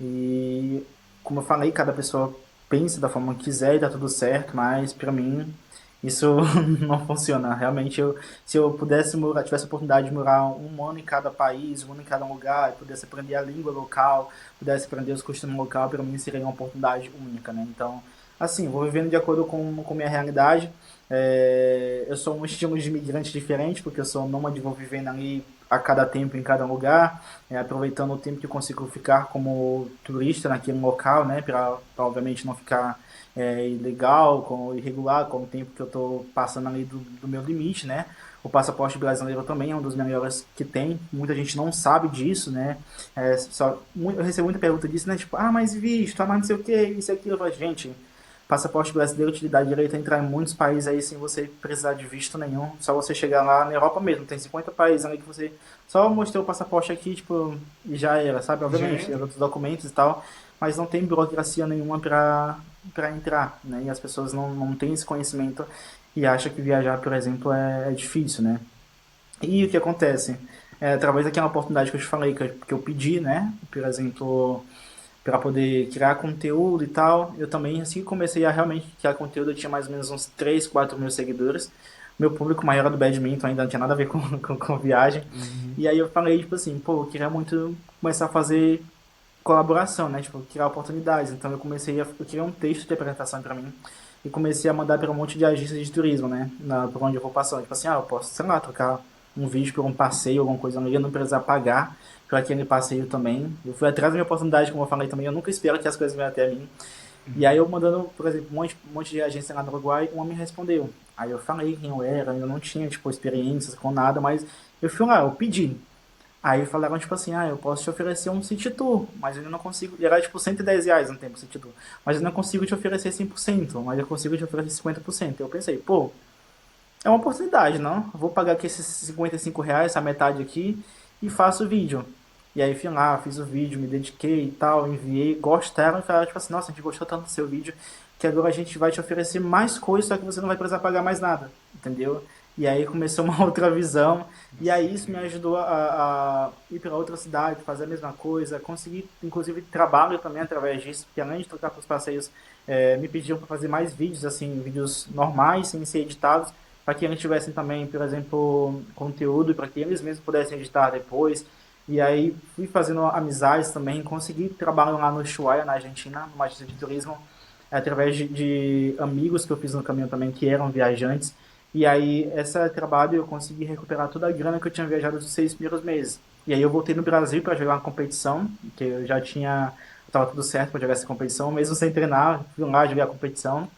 E como eu falei, cada pessoa pensa da forma que quiser e tá tudo certo, mas pra mim isso não funciona. Realmente, se eu pudesse morar, tivesse a oportunidade de morar um ano em cada país, um ano em cada lugar, e pudesse aprender a língua local, pudesse aprender os costumes local, para mim seria uma oportunidade única, né? Então, assim, vou vivendo de acordo com minha realidade. Eu sou um estilo de imigrante diferente, porque eu sou nômade, vou vivendo ali a cada tempo em cada lugar, aproveitando o tempo que eu consigo ficar como turista naquele local, né, para obviamente não ficar ilegal, irregular, com o tempo que eu estou passando ali do meu limite, né. O passaporte brasileiro também é um dos melhores que tem, muita gente não sabe disso, né. Eu recebo muita pergunta disso, né, tipo, mas visto, mas não sei o que, isso e aquilo. Eu falo, gente, passaporte brasileiro te dá direito a entrar em muitos países aí sem você precisar de visto nenhum. Só você chegar lá na Europa mesmo, tem 50 países ali que você só mostrou o passaporte aqui, tipo, e já era, sabe? Já Obviamente, tem entra. outros documentos e tal, mas não tem burocracia nenhuma para entrar, né? E as pessoas não têm esse conhecimento e acham que viajar, por exemplo, é difícil, né? E o que acontece? Através daquela oportunidade que eu te falei, que eu pedi, né? Por exemplo, para poder criar conteúdo e tal. Eu também, assim que comecei a realmente criar conteúdo, eu tinha mais ou menos uns 3 4 mil seguidores. Meu público maior era do badminton, ainda não tinha nada a ver com viagem. Uhum. E aí eu falei, tipo assim, pô, eu queria muito começar a fazer colaboração, né? Tipo, criar oportunidades. Então eu criei um texto de apresentação para mim e comecei a mandar para um monte de agências de turismo, né? Por onde eu vou passando. Tipo assim, eu posso, sei lá, trocar um vídeo por um passeio, alguma coisa, eu não precisar pagar por aquele passeio também. Eu fui atrás da minha oportunidade, como eu falei também, eu nunca espero que as coisas venham até mim. E aí eu mandando, por exemplo, um monte de agência lá no Uruguai, uma me respondeu. Aí eu falei quem eu era, eu não tinha, tipo, experiências com nada, mas eu fui lá, eu pedi. Aí falaram, tipo assim, eu posso te oferecer um city tour, mas eu não consigo, e era tipo R$ 110 no tempo, city tour, mas eu não consigo te oferecer 100%, mas eu consigo te oferecer 50%. Eu pensei, pô, é uma oportunidade, não? Eu vou pagar aqui esses R$ 55, essa metade aqui, e faço o vídeo. E aí fui lá, fiz o vídeo, me dediquei e tal, enviei, gostaram e falaram, tipo assim, nossa, a gente gostou tanto do seu vídeo, que agora a gente vai te oferecer mais coisas, só que você não vai precisar pagar mais nada, entendeu? E aí começou uma outra visão, e Nossa, aí isso me legal. ajudou a ir para outra cidade, fazer a mesma coisa, conseguir, inclusive, trabalho também através disso, porque além de trocar com os parceiros, me pediam para fazer mais vídeos, assim, vídeos normais, sem ser editados, para que eles tivessem também, por exemplo, conteúdo, para que eles mesmos pudessem editar depois. E aí fui fazendo amizades também, consegui trabalhar lá no Ushuaia, na Argentina, numa agência de turismo, através de amigos que eu fiz no caminho também, que eram viajantes. E aí, esse trabalho eu consegui recuperar toda a grana que eu tinha viajado dos 6 primeiros meses. E aí eu voltei no Brasil para jogar uma competição, que eu já tinha, estava tudo certo para jogar essa competição, mesmo sem treinar, fui lá jogar a competição.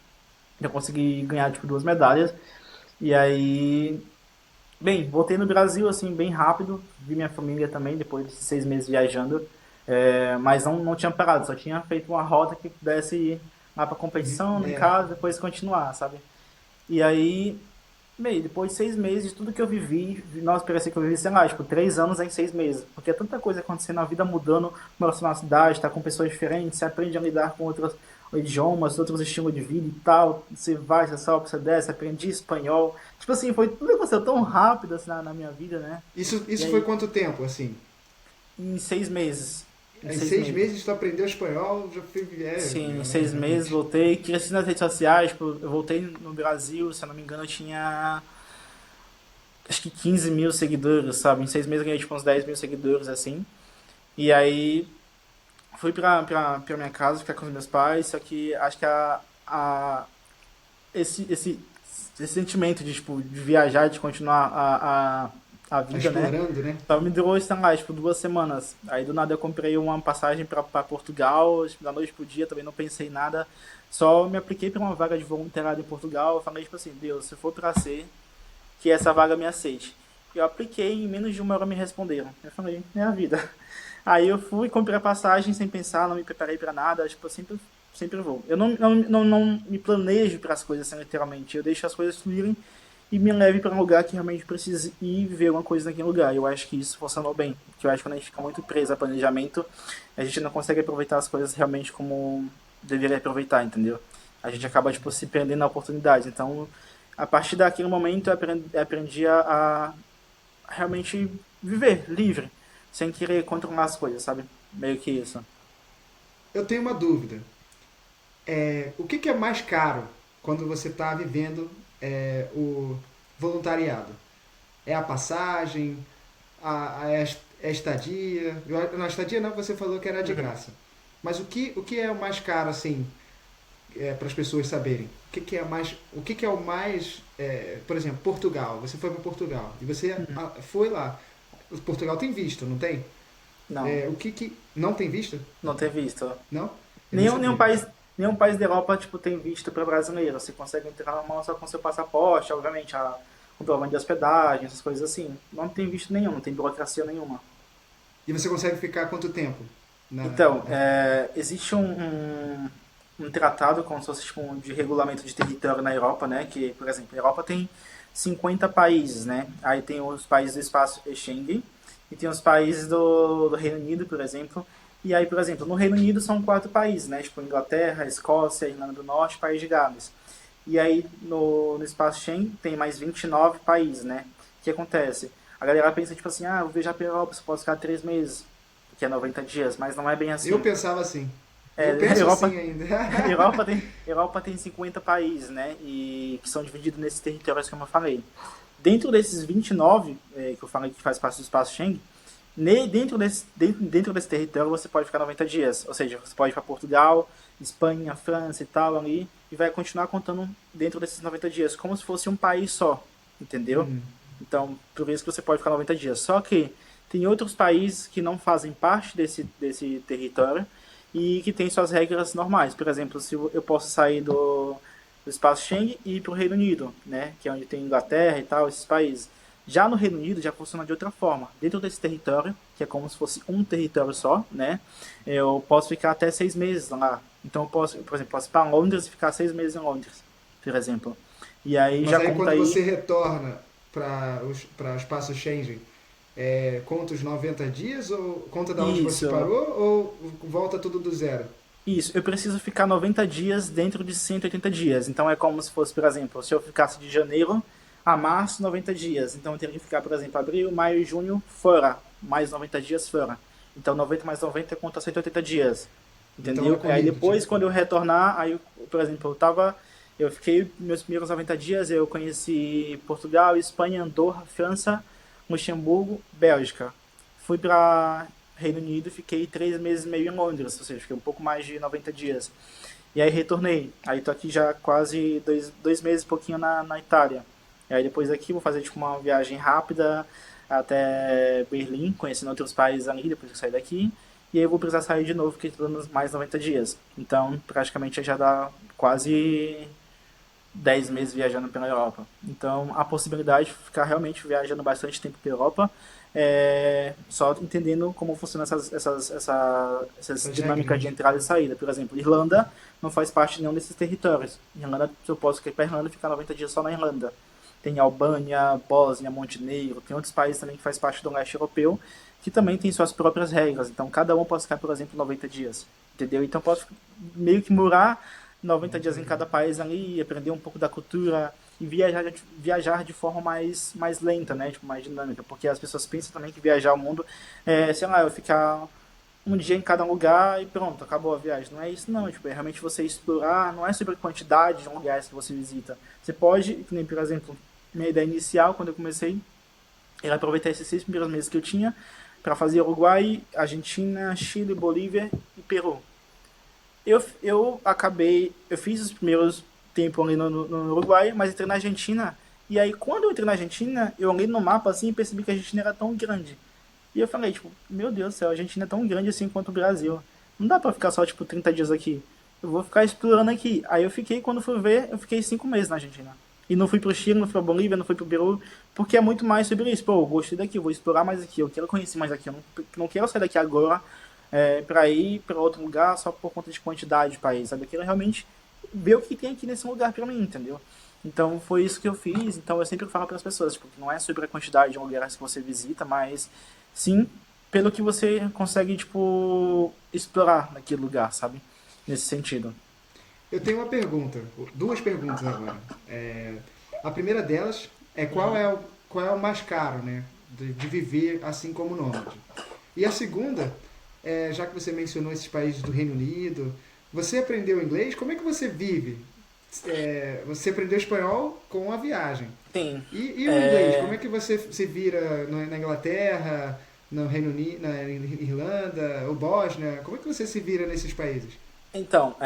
Eu consegui ganhar tipo 2 medalhas. E aí, bem, voltei no Brasil assim bem rápido, vi minha família também depois de 6 meses viajando, mas não tinha parado, só tinha feito uma rota que pudesse ir lá para competição, em É, casa, depois continuar, sabe? E aí, bem, depois de 6 meses, tudo que eu vivi, nossa, parecia que eu vivi, sei lá, tipo, 3 anos em 6 meses. Porque é tanta coisa acontecendo, a vida mudando, morar na cidade, tá com pessoas diferentes, você aprende a lidar com outros idiomas, outros estilos de vida e tal. Você vai, você sobe, você desce, aprendi espanhol. Tipo assim, foi tudo que aconteceu tão rápido assim, na minha vida, né? E isso foi aí, quanto tempo, assim? em 6 meses. Em Em seis seis meses. meses tu aprendeu espanhol, já fui... Sim, em É, 6 meses realmente. voltei, cresci nas redes sociais, tipo, eu voltei no Brasil, se eu não me engano, eu tinha acho que 15 mil seguidores, sabe? Em 6 meses eu ganhei tipo uns 10 mil seguidores, assim. E aí fui pra minha casa ficar com os meus pais, só que acho que esse, esse, esse sentimento de, tipo, de viajar, de continuar a Tá vida, né? explorando, né? Só me durou, sei lá, tipo, 2 semanas. Aí do nada eu comprei uma passagem pra Portugal, tipo, da noite pro dia, também não pensei em nada. Só me apliquei pra uma vaga de voluntariado em Portugal. Eu falei, tipo assim, Deus, se for pra ser, que essa vaga me aceite. Eu apliquei, em menos de 1 hora me responderam. Eu falei, é a vida. Aí eu fui, comprei a passagem sem pensar, não me preparei pra nada, tipo, eu sempre vou. Eu não me planejo para as coisas, assim, literalmente. Eu deixo as coisas fluírem e me leve para um lugar que realmente precise ir e viver alguma coisa naquele lugar. Eu acho que isso funcionou bem. Que eu acho que quando a gente fica muito preso a planejamento, a gente não consegue aproveitar as coisas realmente como deveria aproveitar, entendeu? A gente acaba, tipo, se perdendo na oportunidade. Então, a partir daquele momento, eu aprendi a realmente viver livre, sem querer controlar as coisas, sabe? Meio que isso. Eu tenho uma dúvida. O que, que é mais caro quando você está vivendo o voluntariado? É a passagem? A estadia? Na estadia não, você falou que era de Uhum. graça. Mas o que é o mais caro, assim, para as pessoas saberem? O que, que é o mais... por exemplo, Portugal. Você foi para Portugal e você foi lá. Portugal tem visto, não tem? Não, O que que... Não tem visto? não ter visto. Não? Eu nem Nenhum, nenhum sabia. país, nenhum país da Europa tipo, tem visto para brasileiro. Você consegue entrar na mão só com seu passaporte, obviamente, a comprovante de hospedagem, essas coisas assim. Não tem visto nenhum, não tem burocracia nenhuma. E você consegue ficar quanto tempo? Então, Na... existe um tratado como se fosse tipo, de regulamento de território na Europa, né? Que, por exemplo, a Europa tem 50 países, né? Aí tem os países do espaço Schengen e tem os países do Reino Unido, por exemplo. E aí, por exemplo, no Reino Unido são 4 países, né? Tipo Inglaterra, Escócia, Irlanda do Norte, País de Gales. E aí no espaço Schengen tem mais 29 países, né? O que acontece? A galera pensa tipo assim, ah, eu vou viajar pela Europa, você pode ficar 3 meses, que é 90 dias, mas não é bem Eu assim. pensava assim. É, Eu penso assim Europa, ainda. Europa tem 50 países, né? E que são divididos nesses territórios como eu falei. Dentro desses 29, que eu falei que faz parte do espaço Schengen, dentro desse território você pode ficar 90 dias. Ou seja, você pode ir para Portugal, Espanha, França e tal ali, e vai continuar contando dentro desses 90 dias, como se fosse um país só, entendeu? Então, por isso que você pode ficar 90 dias. Só que tem outros países que não fazem parte desse território e que têm suas regras normais. Por exemplo, se eu posso sair do espaço Schengen e ir para o Reino Unido, né? Que é onde tem Inglaterra e tal, esses países. Já no Reino Unido já funciona de outra forma. Dentro desse território, que é como se fosse um território só, né? Eu posso ficar até 6 meses lá. Então eu posso, por exemplo, posso ir para Londres e ficar 6 meses em Londres, por exemplo. E aí Mas já aí conta quando aí. você retorna para o espaço Schengen, conta os 90 dias ou conta da onde você Isso, parou ou volta tudo do zero? isso. Eu preciso ficar 90 dias dentro de 180 dias. Então é como se fosse, por exemplo, se eu ficasse de janeiro a março, 90 dias. Então eu teria que ficar, por exemplo, abril, maio e junho fora. Mais 90 dias fora. Então 90 mais 90 conta 180 dias. Então é Entendeu? Aí corrido, depois, tipo. quando eu retornar, aí, por exemplo, eu fiquei meus primeiros 90 dias, eu conheci Portugal, Espanha, Andorra, França, Luxemburgo, Bélgica. Fui para Reino Unido, fiquei 3 meses e meio em Londres, ou seja, fiquei um pouco mais de 90 dias. E aí retornei. Aí tô aqui já quase dois meses e pouquinho na Itália. E aí depois daqui vou fazer tipo uma viagem rápida até Berlim, conhecendo outros países ali depois que eu sair daqui. E aí eu vou precisar sair de novo, porque tô dando mais 90 dias. Então, praticamente já dá quase 10 meses viajando pela Europa. Então, a possibilidade de ficar realmente viajando bastante tempo pela Europa, só entendendo como funcionam essas Essas dinâmicas de regrinhas. entrada e saída. Por exemplo, Irlanda não faz parte de nenhum desses territórios. Irlanda, se eu posso ir para Irlanda e ficar 90 dias só na Irlanda. Tem Albânia, Bósnia, Montenegro, tem outros países também que faz parte do leste europeu, que também tem suas próprias regras. Então, cada um pode ficar, por exemplo, 90 dias. Entendeu? Então, posso meio que morar 90 dias em cada país ali, aprender um pouco da cultura e viajar de forma mais lenta, né? Tipo, mais dinâmica. Porque as pessoas pensam também que viajar o mundo sei lá, eu ficar um dia em cada lugar e pronto, acabou a viagem. Não é isso não, tipo, é realmente você explorar, não é sobre a quantidade de lugares que você visita. Você pode, que nem, por exemplo, minha ideia inicial, quando eu comecei, era aproveitar esses 6 primeiros meses que eu tinha para fazer Uruguai, Argentina, Chile, Bolívia e Peru. Eu fiz os primeiros tempos ali no Uruguai, mas entrei na Argentina. E aí, quando eu entrei na Argentina, eu olhei no mapa assim e percebi que a Argentina era tão grande. E eu falei, tipo, meu Deus do céu, a Argentina é tão grande assim quanto o Brasil. Não dá pra ficar só, tipo, 30 dias aqui. Eu vou ficar explorando aqui. Aí eu fiquei, quando fui ver, eu fiquei 5 meses na Argentina. E não fui pro Chile, não fui pra Bolívia, não fui pro Peru, porque é muito mais sobre isso. Pô, eu gostei daqui, eu vou explorar mais aqui, eu quero conhecer mais aqui. Eu não quero sair daqui agora para ir para outro lugar só por conta de quantidade de país, sabe? Eu quero realmente ver o que tem aqui nesse lugar para mim, entendeu? Então foi isso que eu fiz. Então eu sempre falo para as pessoas, tipo, que não é sobre a quantidade de lugares que você visita, mas sim pelo que você consegue, tipo, explorar naquele lugar, sabe? Nesse sentido. Eu tenho uma pergunta, duas perguntas agora. A primeira delas é qual é o mais caro, né? De viver assim como nômade. E a segunda, já que você mencionou esses países do Reino Unido, você aprendeu inglês? Como é que você vive? Você aprendeu espanhol com a viagem. Sim. E o inglês? Como é que você se vira na Inglaterra, no Reino Unido, na Irlanda, ou Bósnia? Como é que você se vira nesses países? Então,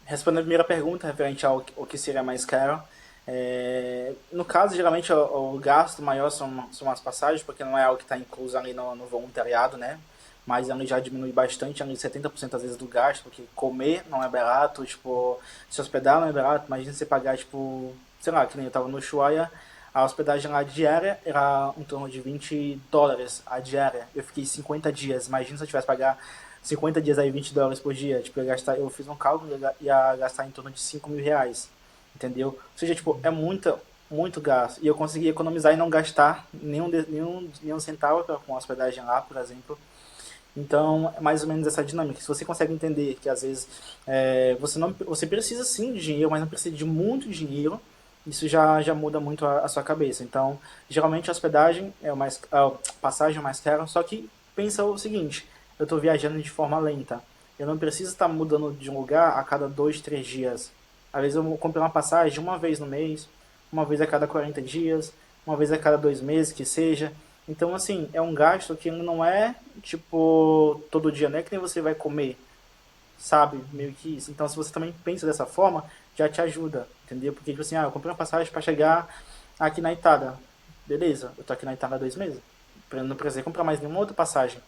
respondendo a primeira pergunta, referente ao que seria mais caro, no caso, geralmente o gasto maior são as passagens, porque não é algo que está incluso ali no voluntariado, né? Mas ali já diminui bastante, ali 70% às vezes do gasto, porque comer não é barato, tipo, se hospedar não é barato, imagina você pagar, tipo, sei lá, que nem eu tava no Ushuaia, a hospedagem lá diária era em torno de US$ 20 a diária. Eu fiquei 50 dias, imagina se eu tivesse que pagar 50 dias aí US$ 20 por dia, tipo, eu fiz um cálculo e ia gastar em torno de R$ 5.000, entendeu? Ou seja, tipo, é muito gasto. E eu consegui economizar e não gastar nenhum centavo com a hospedagem lá, por exemplo. Então, é mais ou menos essa dinâmica. Se você consegue entender que às vezes você precisa sim de dinheiro, mas não precisa de muito dinheiro, isso já muda muito a sua cabeça. Então, geralmente a hospedagem a passagem é mais cara, só que pensa o seguinte, eu estou viajando de forma lenta. Eu não preciso estar mudando de um lugar a cada 2, 3 dias. Às vezes eu compro uma passagem uma vez no mês, uma vez a cada 40 dias, uma vez a cada 2 meses, que seja. Então, assim, é um gasto que não é, tipo, todo dia, não é que nem você vai comer, sabe? Meio que isso. Então, se você também pensa dessa forma, já te ajuda, entendeu? Porque, tipo assim, eu comprei uma passagem para chegar aqui na Itália. Beleza, eu tô aqui na Itália há 2 meses. Não precisei comprar mais nenhuma outra passagem,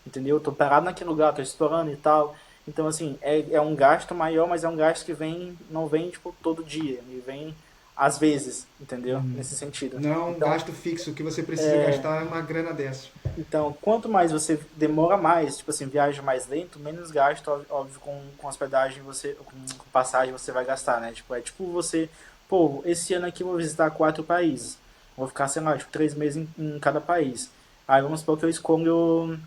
entendeu? Eu tô parado naquele lugar, tô explorando e tal. Então, assim, é um gasto maior, mas é um gasto que não vem, tipo, todo dia. Ele vem às vezes, entendeu? Nesse sentido. Não é um Então, gasto fixo que você precisa gastar uma grana dessa. Então, quanto mais você demora mais, tipo assim, viaja mais lento, menos gasto, óbvio, com hospedagem, com passagem você vai gastar, né? Tipo, é tipo você pô, esse ano aqui eu vou visitar 4 países. Vou ficar, sei lá, tipo, 3 meses em cada país. Aí vamos supor que eu escolho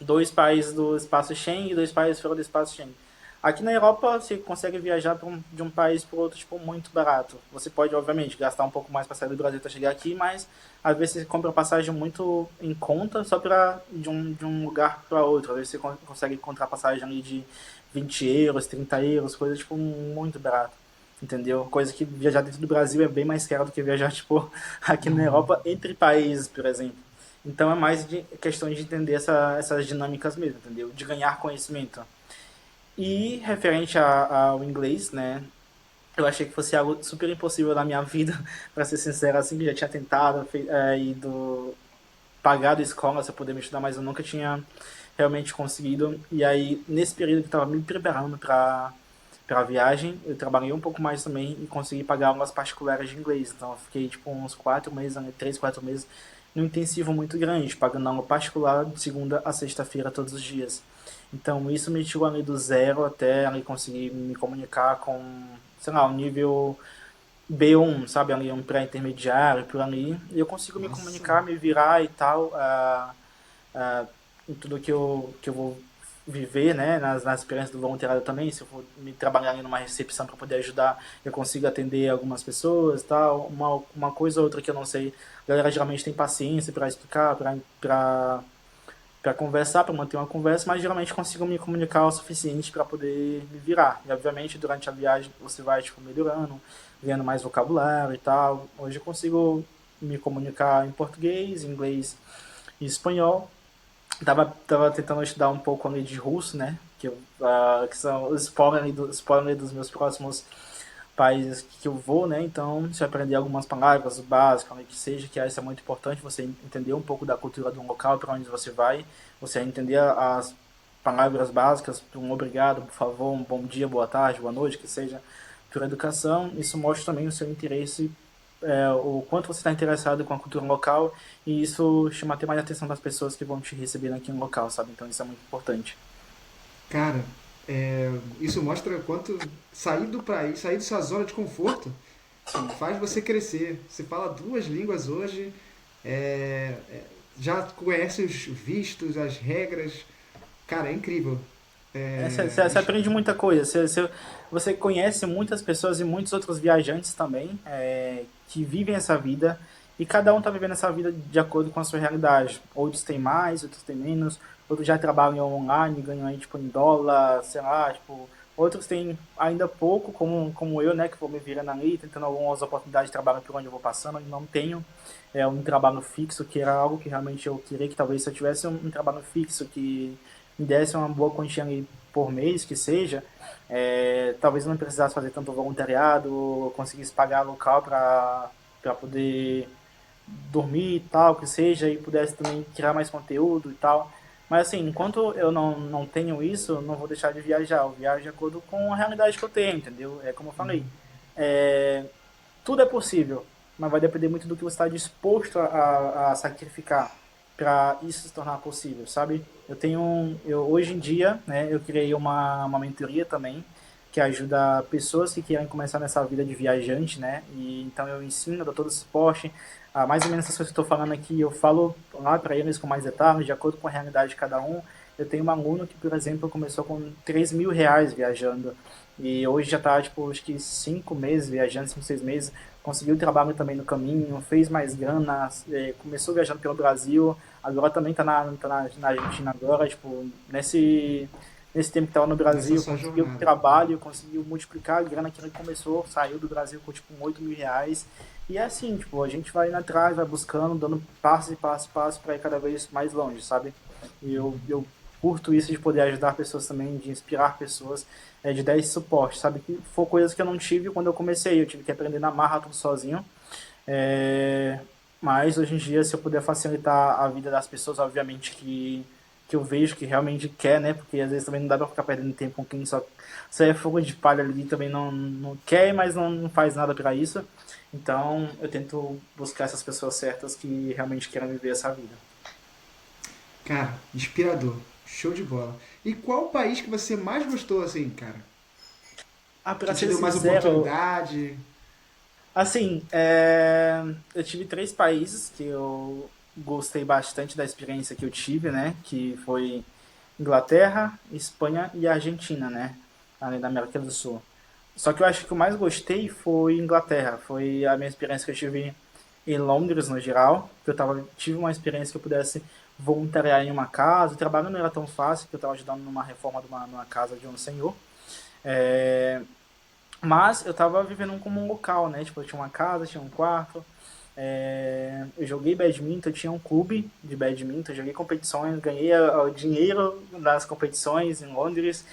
2 países do espaço Schengen e 2 países fora do espaço Schengen. Aqui na Europa você consegue viajar de um país para outro tipo, muito barato. Você pode, obviamente, gastar um pouco mais para sair do Brasil para chegar aqui, mas às vezes você compra passagem muito em conta só para de um lugar para outro. Às vezes você consegue encontrar passagem ali de 20 euros, 30 euros, coisa tipo muito barato. Entendeu? Coisa que viajar dentro do Brasil é bem mais caro do que viajar tipo, aqui na Europa entre países, por exemplo. Então é mais de questão de entender essas dinâmicas mesmo, entendeu? De ganhar conhecimento. E referente ao inglês, né? Eu achei que fosse algo super impossível na minha vida, para ser sincero, assim, que já tinha tentado, ido pagado escola para poder me estudar, mas eu nunca tinha realmente conseguido. E aí, nesse período que eu estava me preparando para a viagem, eu trabalhei um pouco mais também e consegui pagar aulas particulares de inglês. Então, eu fiquei tipo uns 4 meses, 3, 4 meses, num intensivo muito grande, pagando aula particular de segunda a sexta-feira todos os dias. Então, isso me tirou ali do zero até ali conseguir me comunicar com, sei lá, um nível B1, sabe, ali um pré-intermediário, por ali, e eu consigo me Nossa, comunicar, me virar e tal, em tudo que eu vou viver, né, nas experiências do voluntariado também, se eu for me trabalhar ali numa recepção para poder ajudar, eu consigo atender algumas pessoas e tal, uma coisa ou outra que eu não sei, a galera geralmente tem paciência para explicar, para conversar, para manter uma conversa, mas geralmente consigo me comunicar o suficiente para poder me virar. E obviamente durante a viagem você vai tipo melhorando, ganhando mais vocabulário e tal. Hoje eu consigo me comunicar em português, inglês e espanhol. Tava tentando estudar um pouco ali de russo, né? Que são os spoiler dos meus próximos países que eu vou, né? Então, se eu aprender algumas palavras básicas, né, que seja, que isso é muito importante, você entender um pouco da cultura do local para onde você vai, você entender as palavras básicas, um obrigado, por favor, um bom dia, boa tarde, boa noite, que seja, por educação. Isso mostra também o seu interesse, o quanto você está interessado com a cultura local, e isso chama até mais a atenção das pessoas que vão te receber aqui no local, sabe? Então, isso é muito importante. cara, isso mostra quanto sair do país, sair da sua zona de conforto faz você crescer. Você fala 2 línguas hoje, é, é, já conhece os vistos, as regras. Cara, é incrível. É, Você aprende muita coisa. Você conhece muitas pessoas e muitos outros viajantes também que vivem essa vida e cada um está vivendo essa vida de acordo com a sua realidade. Outros têm mais, outros têm menos, outros já trabalham online, ganham aí tipo em dólar, sei lá, tipo, outros têm ainda pouco, como eu, né, que vou me virando ali, tentando algumas oportunidades de trabalho por onde eu vou passando, e não tenho um trabalho fixo, que era algo que realmente eu queria, que talvez se eu tivesse um trabalho fixo que me desse uma boa quantia ali por mês, que seja, talvez eu não precisasse fazer tanto voluntariado, conseguisse pagar local para poder dormir e tal, que seja, e pudesse também tirar mais conteúdo e tal. Mas assim, enquanto eu não tenho isso, eu não vou deixar de viajar. Eu viajo de acordo com a realidade que eu tenho, entendeu? É como eu falei. É, tudo é possível, mas vai depender muito do que você está disposto a sacrificar para isso se tornar possível, sabe? Eu hoje em dia, né, eu criei uma mentoria também que ajuda pessoas que querem começar nessa vida de viajante, né? E então eu ensino, dou todo o suporte, mais ou menos essas coisas que eu estou falando aqui, eu falo lá para eles com mais detalhes, de acordo com a realidade de cada um. Eu tenho um aluno que, por exemplo, começou com R$ 3.000 viajando e hoje já está, tipo, acho que 5 meses viajando, 5, 6 meses. Conseguiu trabalho também no caminho, fez mais grana, começou viajando pelo Brasil, agora também tá na Argentina agora, tipo, nesse tempo que estava no nessa Brasil, sua conseguiu jornada. trabalho, conseguiu multiplicar a grana que ele começou, saiu do Brasil com tipo R$ 8.000. E é assim, tipo, a gente vai indo atrás, vai buscando, dando passos e passos e passos para ir cada vez mais longe, sabe? E eu curto isso de poder ajudar pessoas também, de inspirar pessoas, de dar esse suporte, sabe? Que foi coisas que eu não tive quando eu comecei, eu tive que aprender na marra tudo sozinho. É, mas hoje em dia, se eu puder facilitar a vida das pessoas, obviamente que eu vejo que realmente quer, né? Porque às vezes também não dá pra ficar perdendo tempo com quem só é fogo de palha ali, também não quer, mas não faz nada pra isso. Então eu tento buscar essas pessoas certas que realmente querem viver essa vida. Cara, inspirador. Show de bola. E qual o país que você mais gostou, assim, cara? Ah, pra Que te ser deu mais sincero, oportunidade? Assim, eu tive 3 países que eu gostei bastante da experiência que eu tive, né? Que foi Inglaterra, Espanha e Argentina, né? Ali na América do Sul. Só que eu acho que o mais gostei foi Inglaterra. Foi a minha experiência que eu tive em Londres, no geral. Que tive uma experiência que eu pudesse voluntariar em uma casa. O trabalho não era tão fácil, porque eu estava ajudando numa reforma numa casa de um senhor. É, mas eu tava vivendo como um local, né? Tipo, eu tinha uma casa, tinha um quarto. Eu joguei badminton, tinha um clube de badminton, joguei competições, ganhei o dinheiro das competições em Londres.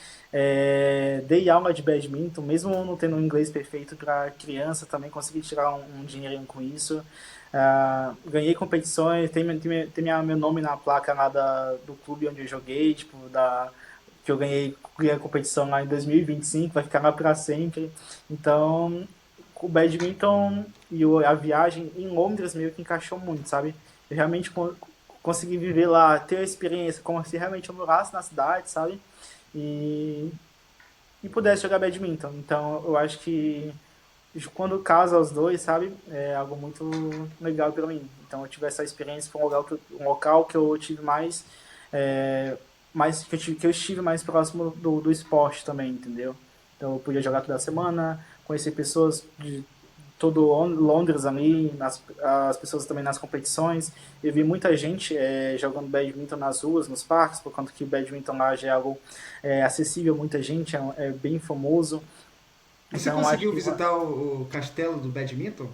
Dei aula de badminton, mesmo não tendo um inglês perfeito para criança, também consegui tirar um dinheirinho com isso. Ganhei competições, tem meu nome na placa lá do clube onde eu joguei, tipo, que eu ganhei a competição lá em 2025, vai ficar lá para sempre. Então, o badminton e a viagem em Londres meio que encaixou muito, sabe? Eu realmente consegui viver lá, ter a experiência como se realmente eu morasse na cidade, sabe? E, e pudesse jogar badminton. Então, eu acho que quando casa os dois, sabe? É algo muito legal para mim. Então, eu tive essa experiência, foi um local que eu tive é, que eu estive mais próximo do esporte também, entendeu? Então, eu podia jogar toda semana, conhecer pessoas de todo Londres ali, as pessoas também nas competições. Eu vi muita gente jogando badminton nas ruas, nos parques, por conta que o badminton lá já é algo acessível a muita gente, é bem famoso. Você Então, acho conseguiu que visitar o castelo do badminton?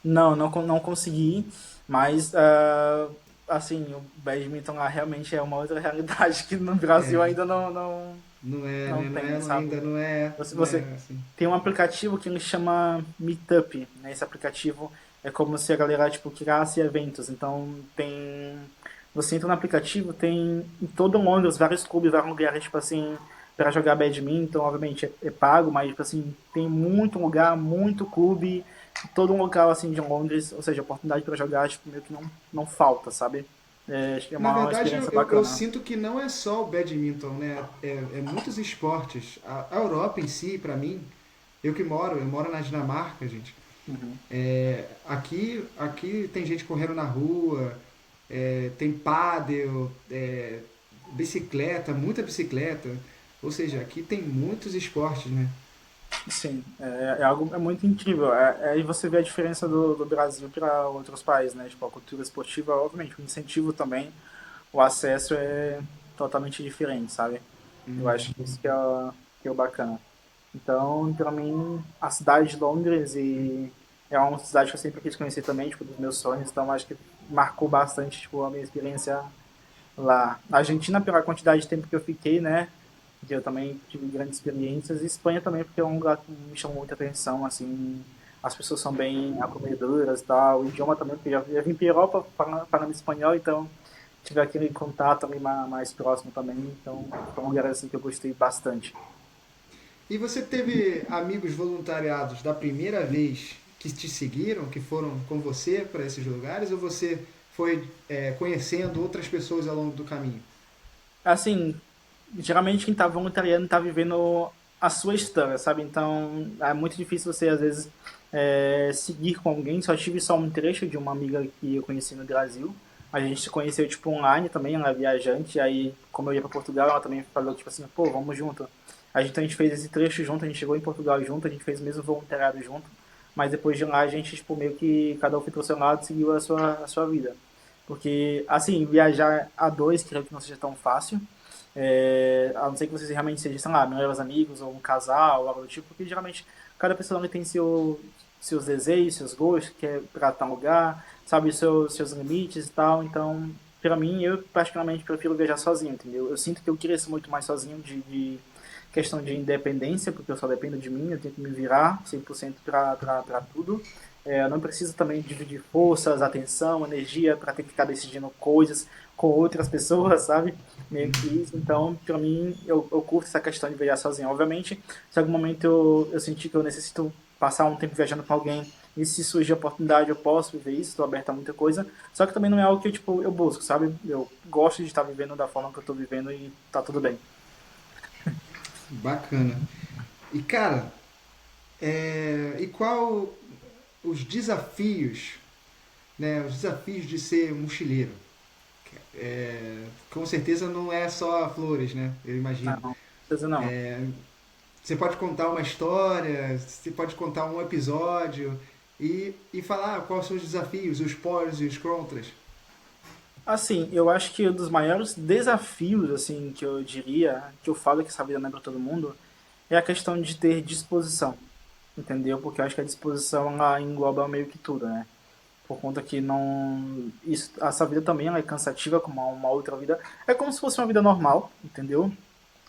não consegui, mas assim, o badminton lá realmente é uma outra realidade que no Brasil É, ainda não é, não né? Não tem, é, sabe? ainda não é, não Você é assim. tem um aplicativo que ele chama Meetup, né? Esse aplicativo é como se a galera tipo criasse eventos. Então você entra no aplicativo, tem em todo Londres vários clubes, vários lugares tipo assim para jogar badminton, obviamente é pago, mas tipo assim tem muito lugar, muito clube, todo um local assim de Londres, ou seja, oportunidade para jogar tipo meio que não falta, sabe? Acho que é Na uma verdade, experiência eu bacana. sinto que não é só o badminton, né? É muitos esportes. A Europa em si, pra mim, eu moro na Dinamarca, gente. Uhum. Aqui tem gente correndo na rua, tem pádel, bicicleta, muita bicicleta. Ou seja, aqui tem muitos esportes, né? Sim, é algo muito incrível. Aí você vê a diferença do Brasil para outros países, né? Tipo, a cultura esportiva, obviamente, o incentivo também, o acesso é totalmente diferente, sabe? Eu acho que isso que é o bacana. Então, para mim, a cidade de Londres é uma cidade que eu sempre quis conhecer também, tipo, dos meus sonhos. Então, acho que marcou bastante, tipo, a minha experiência lá. Na Argentina, pela quantidade de tempo que eu fiquei, né? Que eu também tive grandes experiências. E Espanha também, porque é um lugar que me chamou muita atenção, assim. As pessoas são bem acolhedoras e tal. O idioma também, porque eu já vim para a Europa falando espanhol, então tive aquele contato ali mais próximo também. Então, foi um lugar assim que eu gostei bastante. E você teve amigos voluntariados da primeira vez que te seguiram, que foram com você para esses lugares, ou você foi conhecendo outras pessoas ao longo do caminho? Assim, geralmente quem tá voluntariando tá vivendo a sua história, sabe? Então é muito difícil você, às vezes, seguir com alguém. Só tive só um trecho de uma amiga que eu conheci no Brasil. A gente se conheceu, tipo, online também, ela é viajante. Aí, como eu ia pra Portugal, ela também falou, tipo assim, pô, vamos junto. Então a gente fez esse trecho junto, a gente chegou em Portugal junto, a gente fez o mesmo voluntariado junto. Mas depois de lá, a gente, tipo, meio que cada um foi pro seu lado e seguiu a sua vida. Porque, assim, viajar a dois, creio que não seja tão fácil. A não ser que vocês realmente sejam, sei lá, melhores amigos ou um casal, algo do tipo, porque geralmente cada pessoa tem seus desejos, seus gostos, quer pra tal lugar, sabe os seus limites e tal. Então, pra mim, eu particularmente prefiro viajar sozinho, entendeu? Eu sinto que eu cresço muito mais sozinho de questão de independência, porque eu só dependo de mim, eu tenho que me virar 100% para tudo. Eu não preciso também dividir forças, atenção, energia para ter que ficar decidindo coisas com outras pessoas, sabe? Meio que isso. Então, para mim, eu curto essa questão de viajar sozinho. Obviamente, se em algum momento eu sentir que eu necessito passar um tempo viajando com alguém e se surgir a oportunidade eu posso viver isso, estou aberto a muita coisa. Só que também não é algo que eu busco, sabe? Eu gosto de estar vivendo da forma que eu estou vivendo e tá tudo bem. Bacana. E cara, e qual. os desafios, né? Os desafios de ser mochileiro. Com certeza não é só flores, né? Eu imagino. Não, certeza não. Você pode contar uma história, você pode contar um episódio e falar quais são os desafios, os prós e os contras. Assim, eu acho que um dos maiores desafios, assim, que eu diria, que eu falo que essa vida não é para todo mundo, é a questão de ter disposição, entendeu? Porque eu acho que a disposição, ela engloba meio que tudo, né? Por conta que não... Isso, essa vida também ela é cansativa como uma outra vida. É como se fosse uma vida normal, entendeu?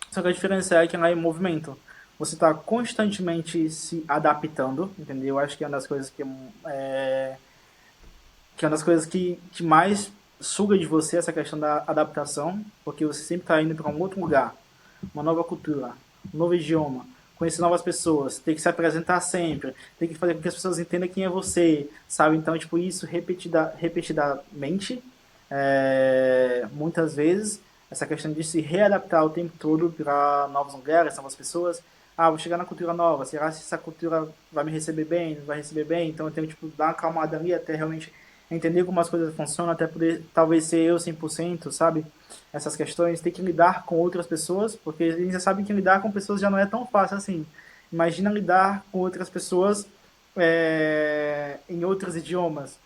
Só que a diferença é que ela é em movimento. Você está constantemente se adaptando, entendeu? Eu acho que é uma das coisas que é uma das coisas que mais suga de você essa questão da adaptação, porque você sempre está indo para um outro lugar, uma nova cultura, um novo idioma, conhecer novas pessoas, tem que se apresentar sempre, tem que fazer com que as pessoas entendam quem é você, sabe? Então, tipo, isso repetidamente, muitas vezes, essa questão de se readaptar o tempo todo para novos lugares, novas pessoas. Ah, vou chegar na cultura nova, será que essa cultura vai me receber bem, não vai receber bem? Então eu tenho que tipo, dar uma acalmada ali até realmente entender como as coisas funcionam, até poder talvez ser eu 100%, sabe? Essas questões, ter que lidar com outras pessoas, porque a gente já sabe que lidar com pessoas já não é tão fácil assim. Imagina lidar com outras pessoas em outros idiomas,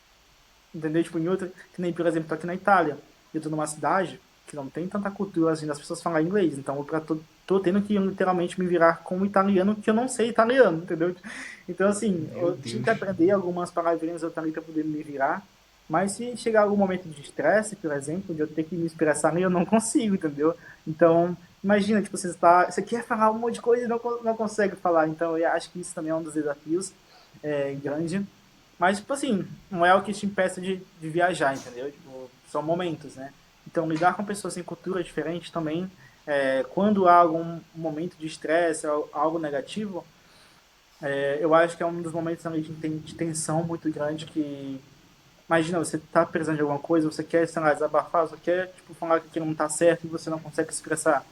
entendeu? Tipo, em outra, que nem, por exemplo, tô aqui na Itália, eu tô numa cidade que não tem tanta cultura assim das pessoas falarem inglês, então eu tô tendo que literalmente me virar como italiano, que eu não sei italiano, entendeu? Então, assim, Meu eu tinha que Deus. aprender algumas palavrinhas eu também para poder me virar, mas se chegar algum momento de estresse, por exemplo, de eu ter que me expressar, eu não consigo, entendeu? Então, imagina, tipo, você quer falar um monte de coisa e não consegue falar, então eu acho que isso também é um dos desafios grande. Mas, tipo assim, não é o que te impeça de viajar, entendeu? Tipo, são momentos, né? Então, lidar com pessoas em cultura diferente também, quando há algum momento de estresse, algo negativo, eu acho que é um dos momentos ali de tensão muito grande que... Imagina, você tá precisando de alguma coisa, você quer, sei lá, desabafar, você quer, tipo, falar que aquilo não tá certo e você não consegue expressar.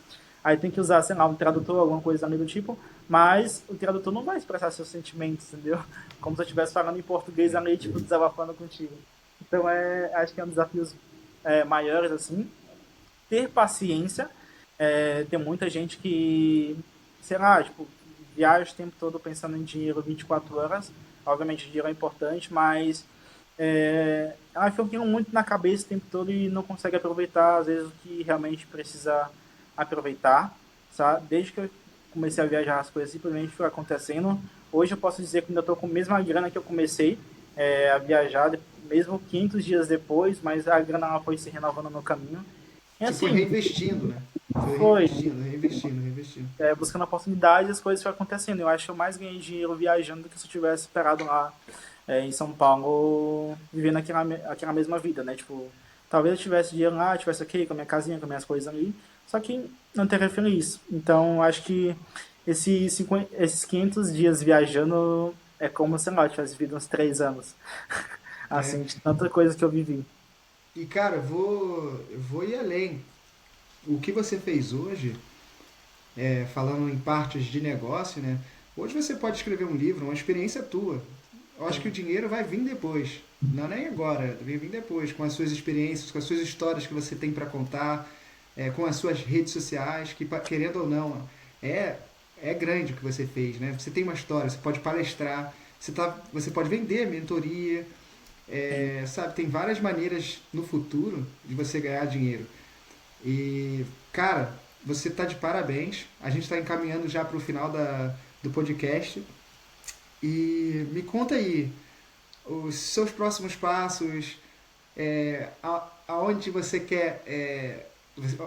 Aí tem que usar, sei lá, um tradutor, alguma coisa ali do tipo, mas o tradutor não vai expressar seus sentimentos, entendeu? Como se eu estivesse falando em português ali, tipo, desabafando contigo. Então, acho que é um dos desafios maiores, assim. Ter paciência. Tem muita gente que, sei lá, tipo, viaja o tempo todo pensando em dinheiro 24 horas. Obviamente, dinheiro é importante, mas ela fica muito na cabeça o tempo todo e não consegue aproveitar, às vezes, o que realmente precisa aproveitar, sabe? Desde que eu comecei a viajar, as coisas simplesmente foram acontecendo. Hoje eu posso dizer que ainda estou com a mesma grana que eu comecei a viajar, mesmo 500 dias depois, mas a grana ela foi se renovando no caminho. E Você foi assim, reinvestindo, né? Foi foi reinvestindo, reinvestindo, reinvestindo. buscando oportunidades, as coisas foram acontecendo. Eu acho que eu mais ganhei dinheiro viajando do que se eu tivesse esperado lá em São Paulo, vivendo aquela mesma vida, né? Tipo, talvez eu tivesse dinheiro lá, tivesse aqui com a minha casinha, com as minhas coisas ali, só que não teria feliz. Então, acho que esses 500 dias viajando é como, sei lá, eu tivesse vivido uns 3 anos. É. Assim, de tanta coisa que eu vivi. E cara, eu vou ir além. O que você fez hoje, falando em partes de negócio, né? Hoje você pode escrever um livro, uma experiência tua. Eu acho que o dinheiro vai vir depois. Não é nem agora, vai vir depois, com as suas experiências, com as suas histórias que você tem para contar, com as suas redes sociais, que querendo ou não, é, é grande o que você fez, né? Você tem uma história, você pode palestrar, você pode vender mentoria, Sim. sabe? Tem várias maneiras no futuro de você ganhar dinheiro. E, cara, você tá de parabéns. A gente está encaminhando já para o final do podcast. E me conta aí os seus próximos passos, aonde você quer.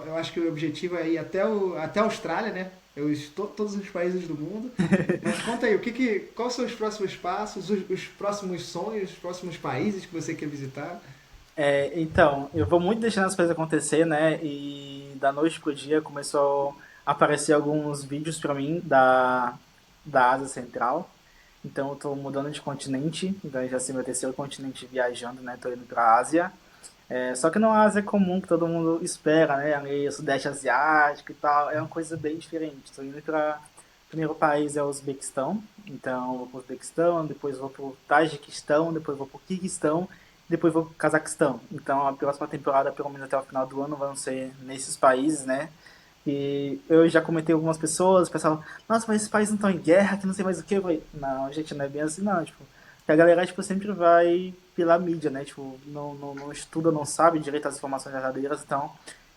Eu acho que o objetivo é ir até a Austrália, né? Todos os países do mundo. Mas conta aí, quais são os próximos passos, os próximos sonhos, os próximos países que você quer visitar? Então, eu vou muito deixando as coisas acontecer, né? E da noite pro dia começou a aparecer alguns vídeos pra mim da Ásia Central. Então, eu tô mudando de continente. Então, já sei meu terceiro continente viajando, né? Tô indo pra Ásia. Só que não é a Ásia comum que todo mundo espera, né? Ali, o Sudeste Asiático e tal. É uma coisa bem diferente. Tô indo pra O primeiro país é o Uzbequistão, então eu vou para o Uzbequistão, depois vou para o Tajiquistão, depois vou para o Quirguistão, depois vou para o Cazaquistão. Então a próxima temporada, pelo menos até o final do ano, vão ser nesses países, né? E eu já comentei com algumas pessoas, o pessoal, nossa, mas esses países não estão em guerra, que não sei mais o que. Eu falei, não, gente, não é bem assim não, tipo, que a galera, tipo, sempre vai pela mídia, né, tipo, não estuda, não sabe direito as informações verdadeiras, então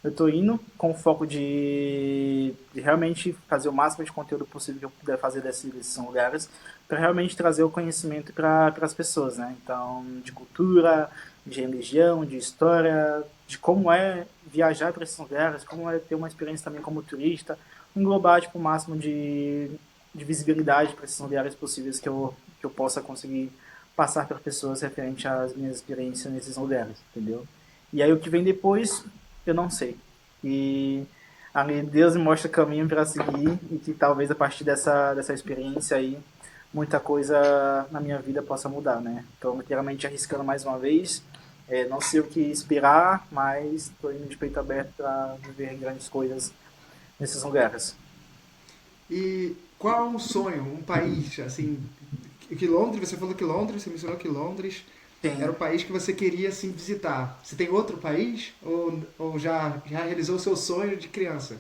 eu tô indo com o foco de realmente fazer o máximo de conteúdo possível que eu puder fazer desses lugares, para realmente trazer o conhecimento para as pessoas, né, então, de cultura, de religião, de história, de como é viajar para esses lugares, como é ter uma experiência também como turista, englobar tipo, o máximo de visibilidade para esses lugares possíveis que eu possa conseguir passar para pessoas referente às minhas experiências nesses lugares, entendeu? E aí o que vem depois, eu não sei. E ali Deus me mostra o caminho para seguir e que talvez a partir dessa experiência aí muita coisa na minha vida possa mudar, né? Então, literalmente arriscando mais uma vez, não sei o que esperar, mas estou indo de peito aberto para viver grandes coisas nesses lugares. E qual é um sonho, um país, assim, que Londres, você falou que Londres, você mencionou que Londres era Sim. o país que você queria, assim, visitar. Você tem outro país ou já realizou o seu sonho de criança?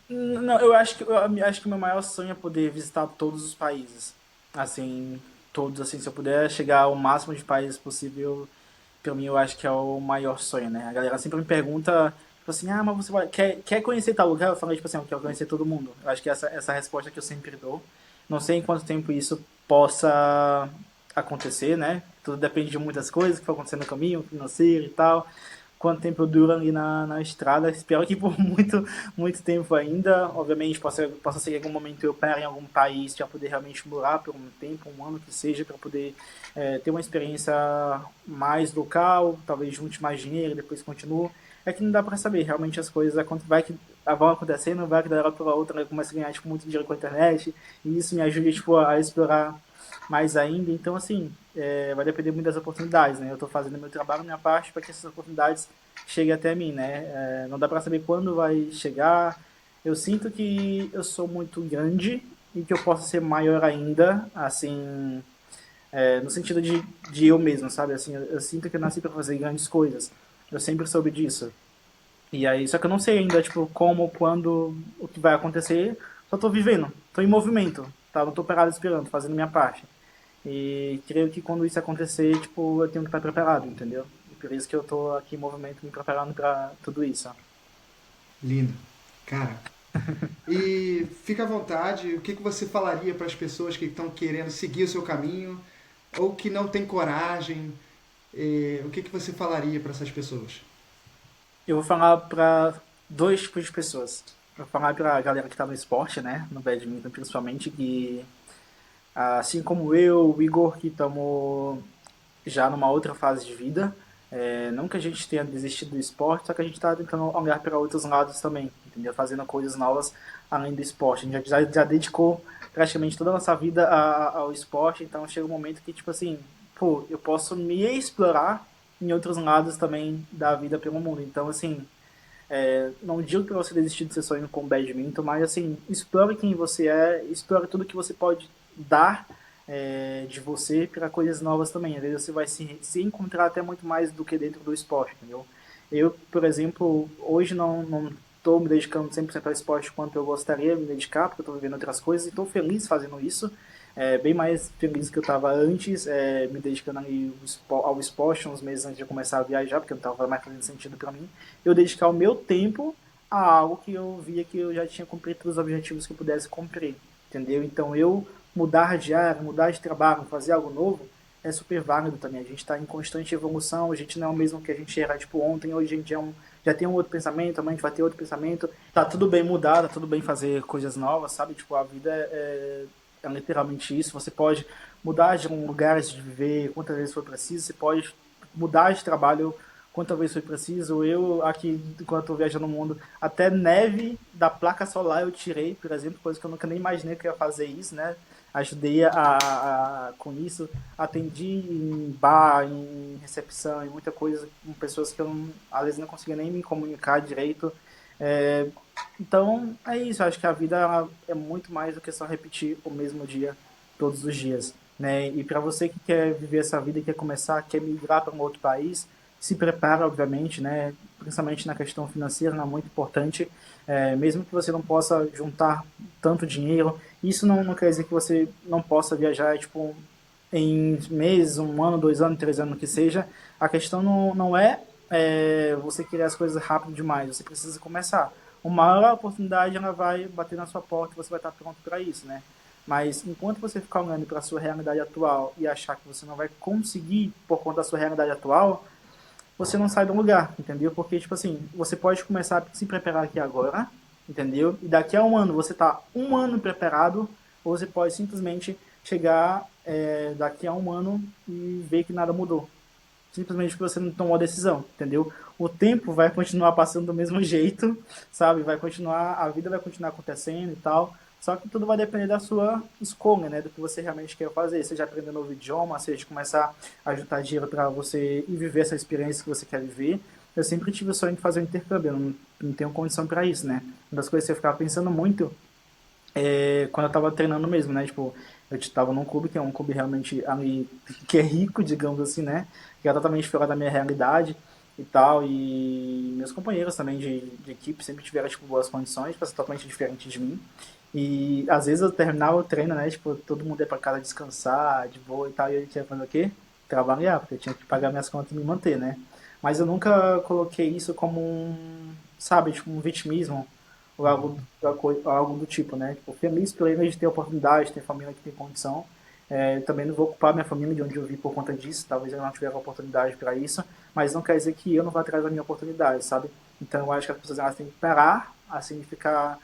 Não, eu acho que o meu maior sonho é poder visitar todos os países. Assim, todos, assim, se eu puder chegar ao máximo de países possível, pra mim eu acho que é o maior sonho, né? A galera sempre me pergunta, tipo assim, ah, mas quer conhecer tal lugar? Eu falo, tipo assim, eu quero conhecer todo mundo. Eu acho que essa é a resposta que eu sempre dou. Não sei em quanto tempo isso possa acontecer, né? Tudo depende de muitas coisas que vão acontecer no caminho, financeiro e tal. Quanto tempo eu duro ali na estrada. Espero que por muito tempo ainda. Obviamente, possa ser que em algum momento eu pare em algum país para poder realmente morar por um tempo, um ano que seja, para poder ter uma experiência mais local, talvez junte mais dinheiro, depois continue. É que não dá para saber, realmente as coisas vão acontecendo, vai que da hora para outra eu começo a ganhar tipo, muito dinheiro com a internet, e isso me ajuda tipo, a explorar mais ainda. Então, assim, vai depender muito das oportunidades, né? Eu estou fazendo meu trabalho, minha parte, para que essas oportunidades cheguem até mim, né? Não dá para saber quando vai chegar. Eu sinto que eu sou muito grande e que eu posso ser maior ainda, assim, no sentido de eu mesmo, sabe? Assim, eu sinto que eu nasci para fazer grandes coisas. Eu sempre soube disso. E aí, só que eu não sei ainda, tipo, como, quando, o que vai acontecer. Só tô vivendo, tô em movimento, tá? Não tô parado esperando, fazendo minha parte. E creio que quando isso acontecer, tipo, eu tenho que estar preparado, entendeu? E por isso que eu tô aqui em movimento, me preparando para tudo isso. Lindo. Cara, e fica à vontade, o que você falaria para as pessoas que estão querendo seguir o seu caminho ou que não têm coragem? O que você falaria para essas pessoas? Eu vou falar para dois tipos de pessoas. Eu vou falar para a galera que tá no esporte, né? No badminton, principalmente, que assim como eu, o Igor, que estamos já numa outra fase de vida. Não que a gente tenha desistido do esporte, só que a gente está tentando olhar para outros lados também, entendeu? Fazendo coisas novas além do esporte. A gente já dedicou praticamente toda a nossa vida ao esporte, então chega um momento que, tipo assim, pô, eu posso me explorar em outros lados também da vida pelo mundo. Então, assim, não digo para você desistir do seu sonho com badminton, mas assim, explore quem você é, explore tudo que você pode dar de você para coisas novas também. Às vezes você vai se encontrar até muito mais do que dentro do esporte, entendeu? Eu, por exemplo, hoje não estou me dedicando 100% ao esporte quanto eu gostaria de me dedicar, porque eu estou vivendo outras coisas e estou feliz fazendo isso. Bem mais feliz que eu estava antes, me dedicando ali ao esporte uns meses antes de começar a viajar, porque não estava mais fazendo sentido para mim. Eu dedicar o meu tempo a algo que eu via que eu já tinha cumprido todos os objetivos que eu pudesse cumprir, entendeu? Então eu mudar de área, mudar de trabalho, fazer algo novo, é super válido também. A gente está em constante evolução, a gente não é o mesmo que a gente era tipo ontem, hoje a gente já tem um outro pensamento, amanhã a gente vai ter outro pensamento. Tá tudo bem mudar, tá tudo bem fazer coisas novas, sabe? Tipo, a vida é literalmente isso. Você pode mudar de lugares de viver quantas vezes for preciso, você pode mudar de trabalho quantas vezes foi preciso. Eu, aqui, enquanto estou viajando no mundo, até neve da placa solar eu tirei, por exemplo, coisa que eu nunca nem imaginei que eu ia fazer isso, né? Ajudei com isso, atendi em bar, em recepção, em muita coisa, com pessoas que eu, às vezes, não conseguia nem me comunicar direito. É, Então, é isso. Eu acho que a vida ela é muito mais do que só repetir o mesmo dia todos os dias, né? E para você que quer viver essa vida, quer começar, quer migrar para um outro país, se prepara, obviamente, né? Principalmente na questão financeira, é muito importante. Mesmo que você não possa juntar tanto dinheiro, isso não quer dizer que você não possa viajar, tipo, em meses, um ano, 2 anos, 3 anos, que seja. A questão não é você querer as coisas rápido demais. Você precisa começar. Uma hora a oportunidade ela vai bater na sua porta e você vai estar pronto para isso, né? Mas enquanto você ficar olhando para a sua realidade atual e achar que você não vai conseguir por conta da sua realidade atual, você não sai do lugar, entendeu? Porque, tipo assim, você pode começar a se preparar aqui agora, entendeu? E daqui a um ano você tá um ano preparado, ou você pode simplesmente chegar daqui a um ano e ver que nada mudou. Simplesmente porque você não tomou a decisão, entendeu? O tempo vai continuar passando do mesmo jeito, sabe? Vai continuar, a vida vai continuar acontecendo e tal. Só que tudo vai depender da sua escolha, né? Do que você realmente quer fazer. Seja aprender um novo idioma, seja começar a juntar dinheiro para você ir viver essa experiência que você quer viver. Eu sempre tive o sonho de fazer um intercâmbio, eu não tenho condição para isso, né? Uma das coisas que eu ficava pensando muito quando eu tava treinando mesmo, né? Tipo, eu tava num clube que é um clube realmente ali, que é rico, digamos assim, né? Que é totalmente fora da minha realidade e tal. E meus companheiros também de equipe sempre tiveram, tipo, boas condições para ser totalmente diferente de mim. E às vezes eu terminava o treino, né? Tipo, todo mundo ia pra casa descansar, de boa e tal. E eu tinha que fazer o quê? Trabalhar, porque eu tinha que pagar minhas contas e me manter, né? Mas eu nunca coloquei isso como sabe, tipo, um vitimismo ou algo do tipo, né? Tipo, feliz pelo ele de ter oportunidade, ter família que tem condição. Também não vou ocupar minha família de onde eu vim por conta disso, talvez eu não tivesse oportunidade para isso, mas não quer dizer que eu não vá atrás da minha oportunidade, sabe? Então eu acho que as pessoas elas têm que parar, assim, de ficar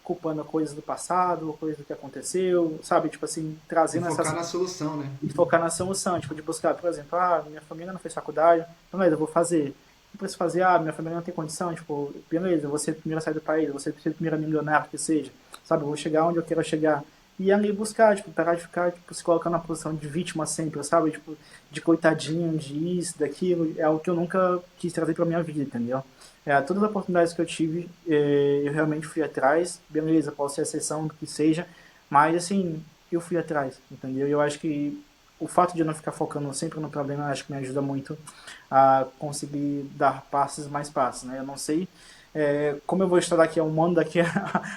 culpando coisas do passado, coisas do que aconteceu, sabe? Tipo assim, E trazendo focar essas na solução, né? e focar na solução, tipo, de buscar, por exemplo, minha família não fez faculdade, beleza, eu vou fazer. Eu preciso fazer, minha família não tem condição, tipo, beleza, eu vou ser o primeiro a sair do país, eu vou ser o primeiro milionário que seja, sabe, eu vou chegar onde eu quero chegar. E ali buscar, tipo, parar de ficar, tipo, se colocando na posição de vítima sempre, sabe, tipo, de coitadinho, de isso, daquilo, é algo que eu nunca quis trazer pra minha vida, entendeu? Todas as oportunidades que eu tive, eu realmente fui atrás, beleza, posso ser exceção do que seja, mas, assim, eu fui atrás, entendeu? E eu acho que o fato de eu não ficar focando sempre no problema, acho que me ajuda muito a conseguir dar passos mais passos, né? Eu não sei como eu vou estar daqui a um ano, daqui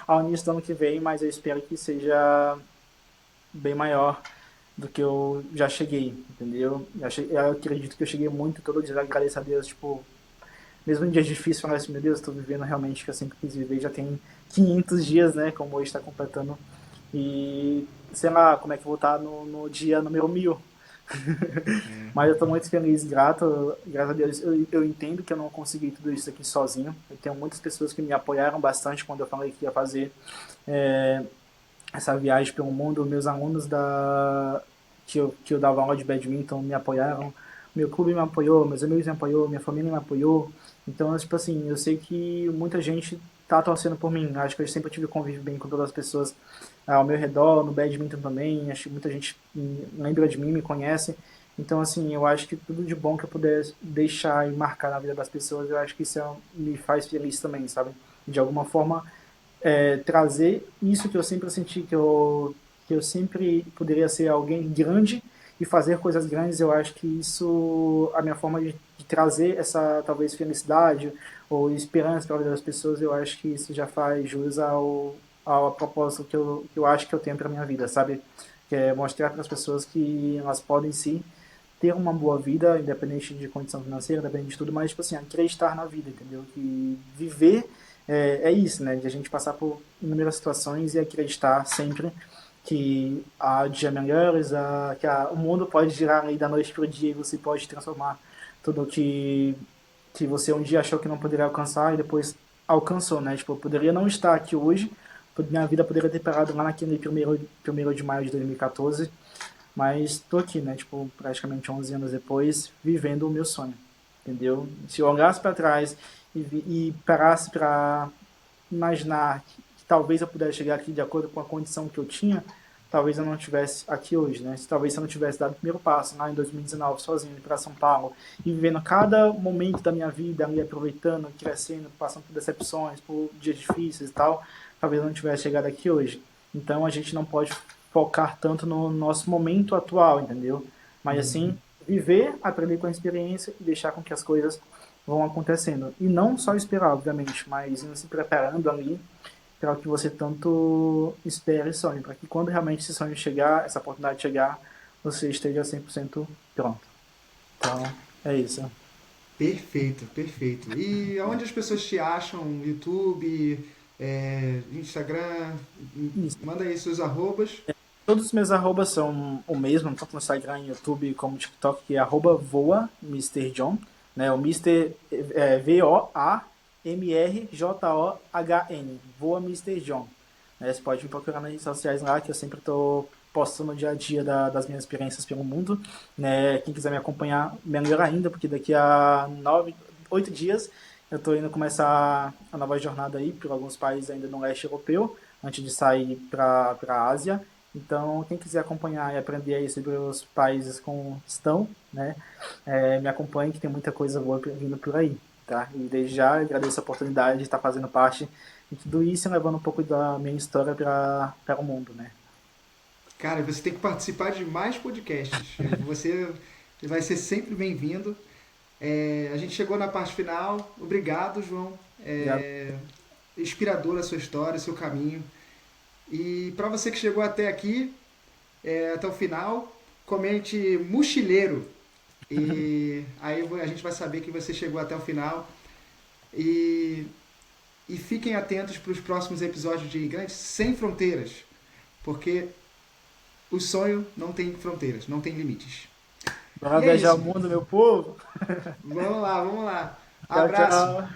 ao início do ano que vem, mas eu espero que seja bem maior do que eu já cheguei, entendeu? Eu acredito que eu cheguei muito, todo dia agradeço a Deus, tipo, mesmo em dias difíceis, falar assim, meu Deus, estou vivendo realmente o que eu sempre quis viver, já tem 500 dias, né, como hoje está completando, e sei lá como é que eu vou estar no dia número 1000. É. Mas eu estou muito feliz, graças a Deus. Eu entendo que eu não consegui tudo isso aqui sozinho. Eu tenho muitas pessoas que me apoiaram bastante quando eu falei que ia fazer é, essa viagem pelo mundo. Meus alunos que eu dava aula de badminton me apoiaram. Meu clube me apoiou, meus amigos me apoiou, minha família me apoiou. Então, tipo assim, eu sei que muita gente tá torcendo por mim. Acho que eu sempre tive convívio bem com todas as pessoas ao meu redor, no badminton também. Acho que muita gente lembra de mim, me conhece. Então, assim, eu acho que tudo de bom que eu puder deixar e marcar na vida das pessoas, eu acho que isso me faz feliz também, sabe? De alguma forma, trazer isso que eu sempre senti que eu sempre poderia ser alguém grande e fazer coisas grandes. Eu acho que isso, a minha forma de trazer essa talvez felicidade ou esperança para a vida das pessoas, eu acho que isso já faz jus ao propósito que eu acho que eu tenho para minha vida, sabe? Que é mostrar para as pessoas que elas podem sim ter uma boa vida, independente de condição financeira, independente de tudo, mas, tipo assim, acreditar na vida, entendeu? Que viver é isso, né? De a gente passar por inúmeras situações e acreditar sempre que há dias melhores, o mundo pode girar aí da noite para o dia e você pode transformar tudo que você um dia achou que não poderia alcançar e depois alcançou, né? Tipo, eu poderia não estar aqui hoje, minha vida poderia ter parado lá naquele primeiro de maio de 2014, mas tô aqui, né? Tipo, praticamente 11 anos depois, vivendo o meu sonho, entendeu? Se eu olhasse para trás e parasse para imaginar que talvez eu pudesse chegar aqui de acordo com a condição que eu tinha, talvez eu não estivesse aqui hoje, né? Talvez se eu não tivesse dado o primeiro passo lá em 2019, sozinho, para São Paulo, e vivendo cada momento da minha vida ali, aproveitando, crescendo, passando por decepções, por dias difíceis e tal, talvez eu não tivesse chegado aqui hoje. Então a gente não pode focar tanto no nosso momento atual, entendeu? Mas assim, viver, aprender com a experiência e deixar com que as coisas vão acontecendo. E não só esperar, obviamente, mas indo se preparando ali para o que você tanto espera e sonha, para que quando realmente esse sonho chegar, essa oportunidade chegar, você esteja 100% pronto. Então, é isso. Perfeito, perfeito. E onde as pessoas te acham? YouTube, Instagram? Isso. Manda aí seus arrobas. Todos os meus arrobas são o mesmo, tanto no Instagram, YouTube como no TikTok, que é arroba voa Mr. John, né? O Mr. é VOAMRJOHN, voa Mr. John. Né? Você pode me procurar nas redes sociais lá, que eu sempre estou postando no dia a dia das minhas experiências pelo mundo. Né? Quem quiser me acompanhar, melhor ainda, porque daqui a 8 dias eu estou indo começar a nova jornada aí por alguns países ainda no leste europeu, antes de sair para a Ásia. Então, quem quiser acompanhar e aprender aí sobre os países como estão, né, me acompanhe, que tem muita coisa boa vindo por aí, tá? E desde já agradeço a oportunidade de estar fazendo parte de tudo isso e levando um pouco da minha história para o mundo, né? Cara, você tem que participar de mais podcasts. Você vai ser sempre bem-vindo. A gente chegou na parte final. Obrigado, João. Inspiradora a sua história, o seu caminho. E para você que chegou até aqui, até o final, comente mochileiro. E aí a gente vai saber que você chegou até o final. E fiquem atentos para os próximos episódios de Gigantes Sem Fronteiras. Porque o sonho não tem fronteiras, não tem limites. Bora viajar o mundo, meu povo! Vamos lá, vamos lá. Tchau, Abraço. tchau.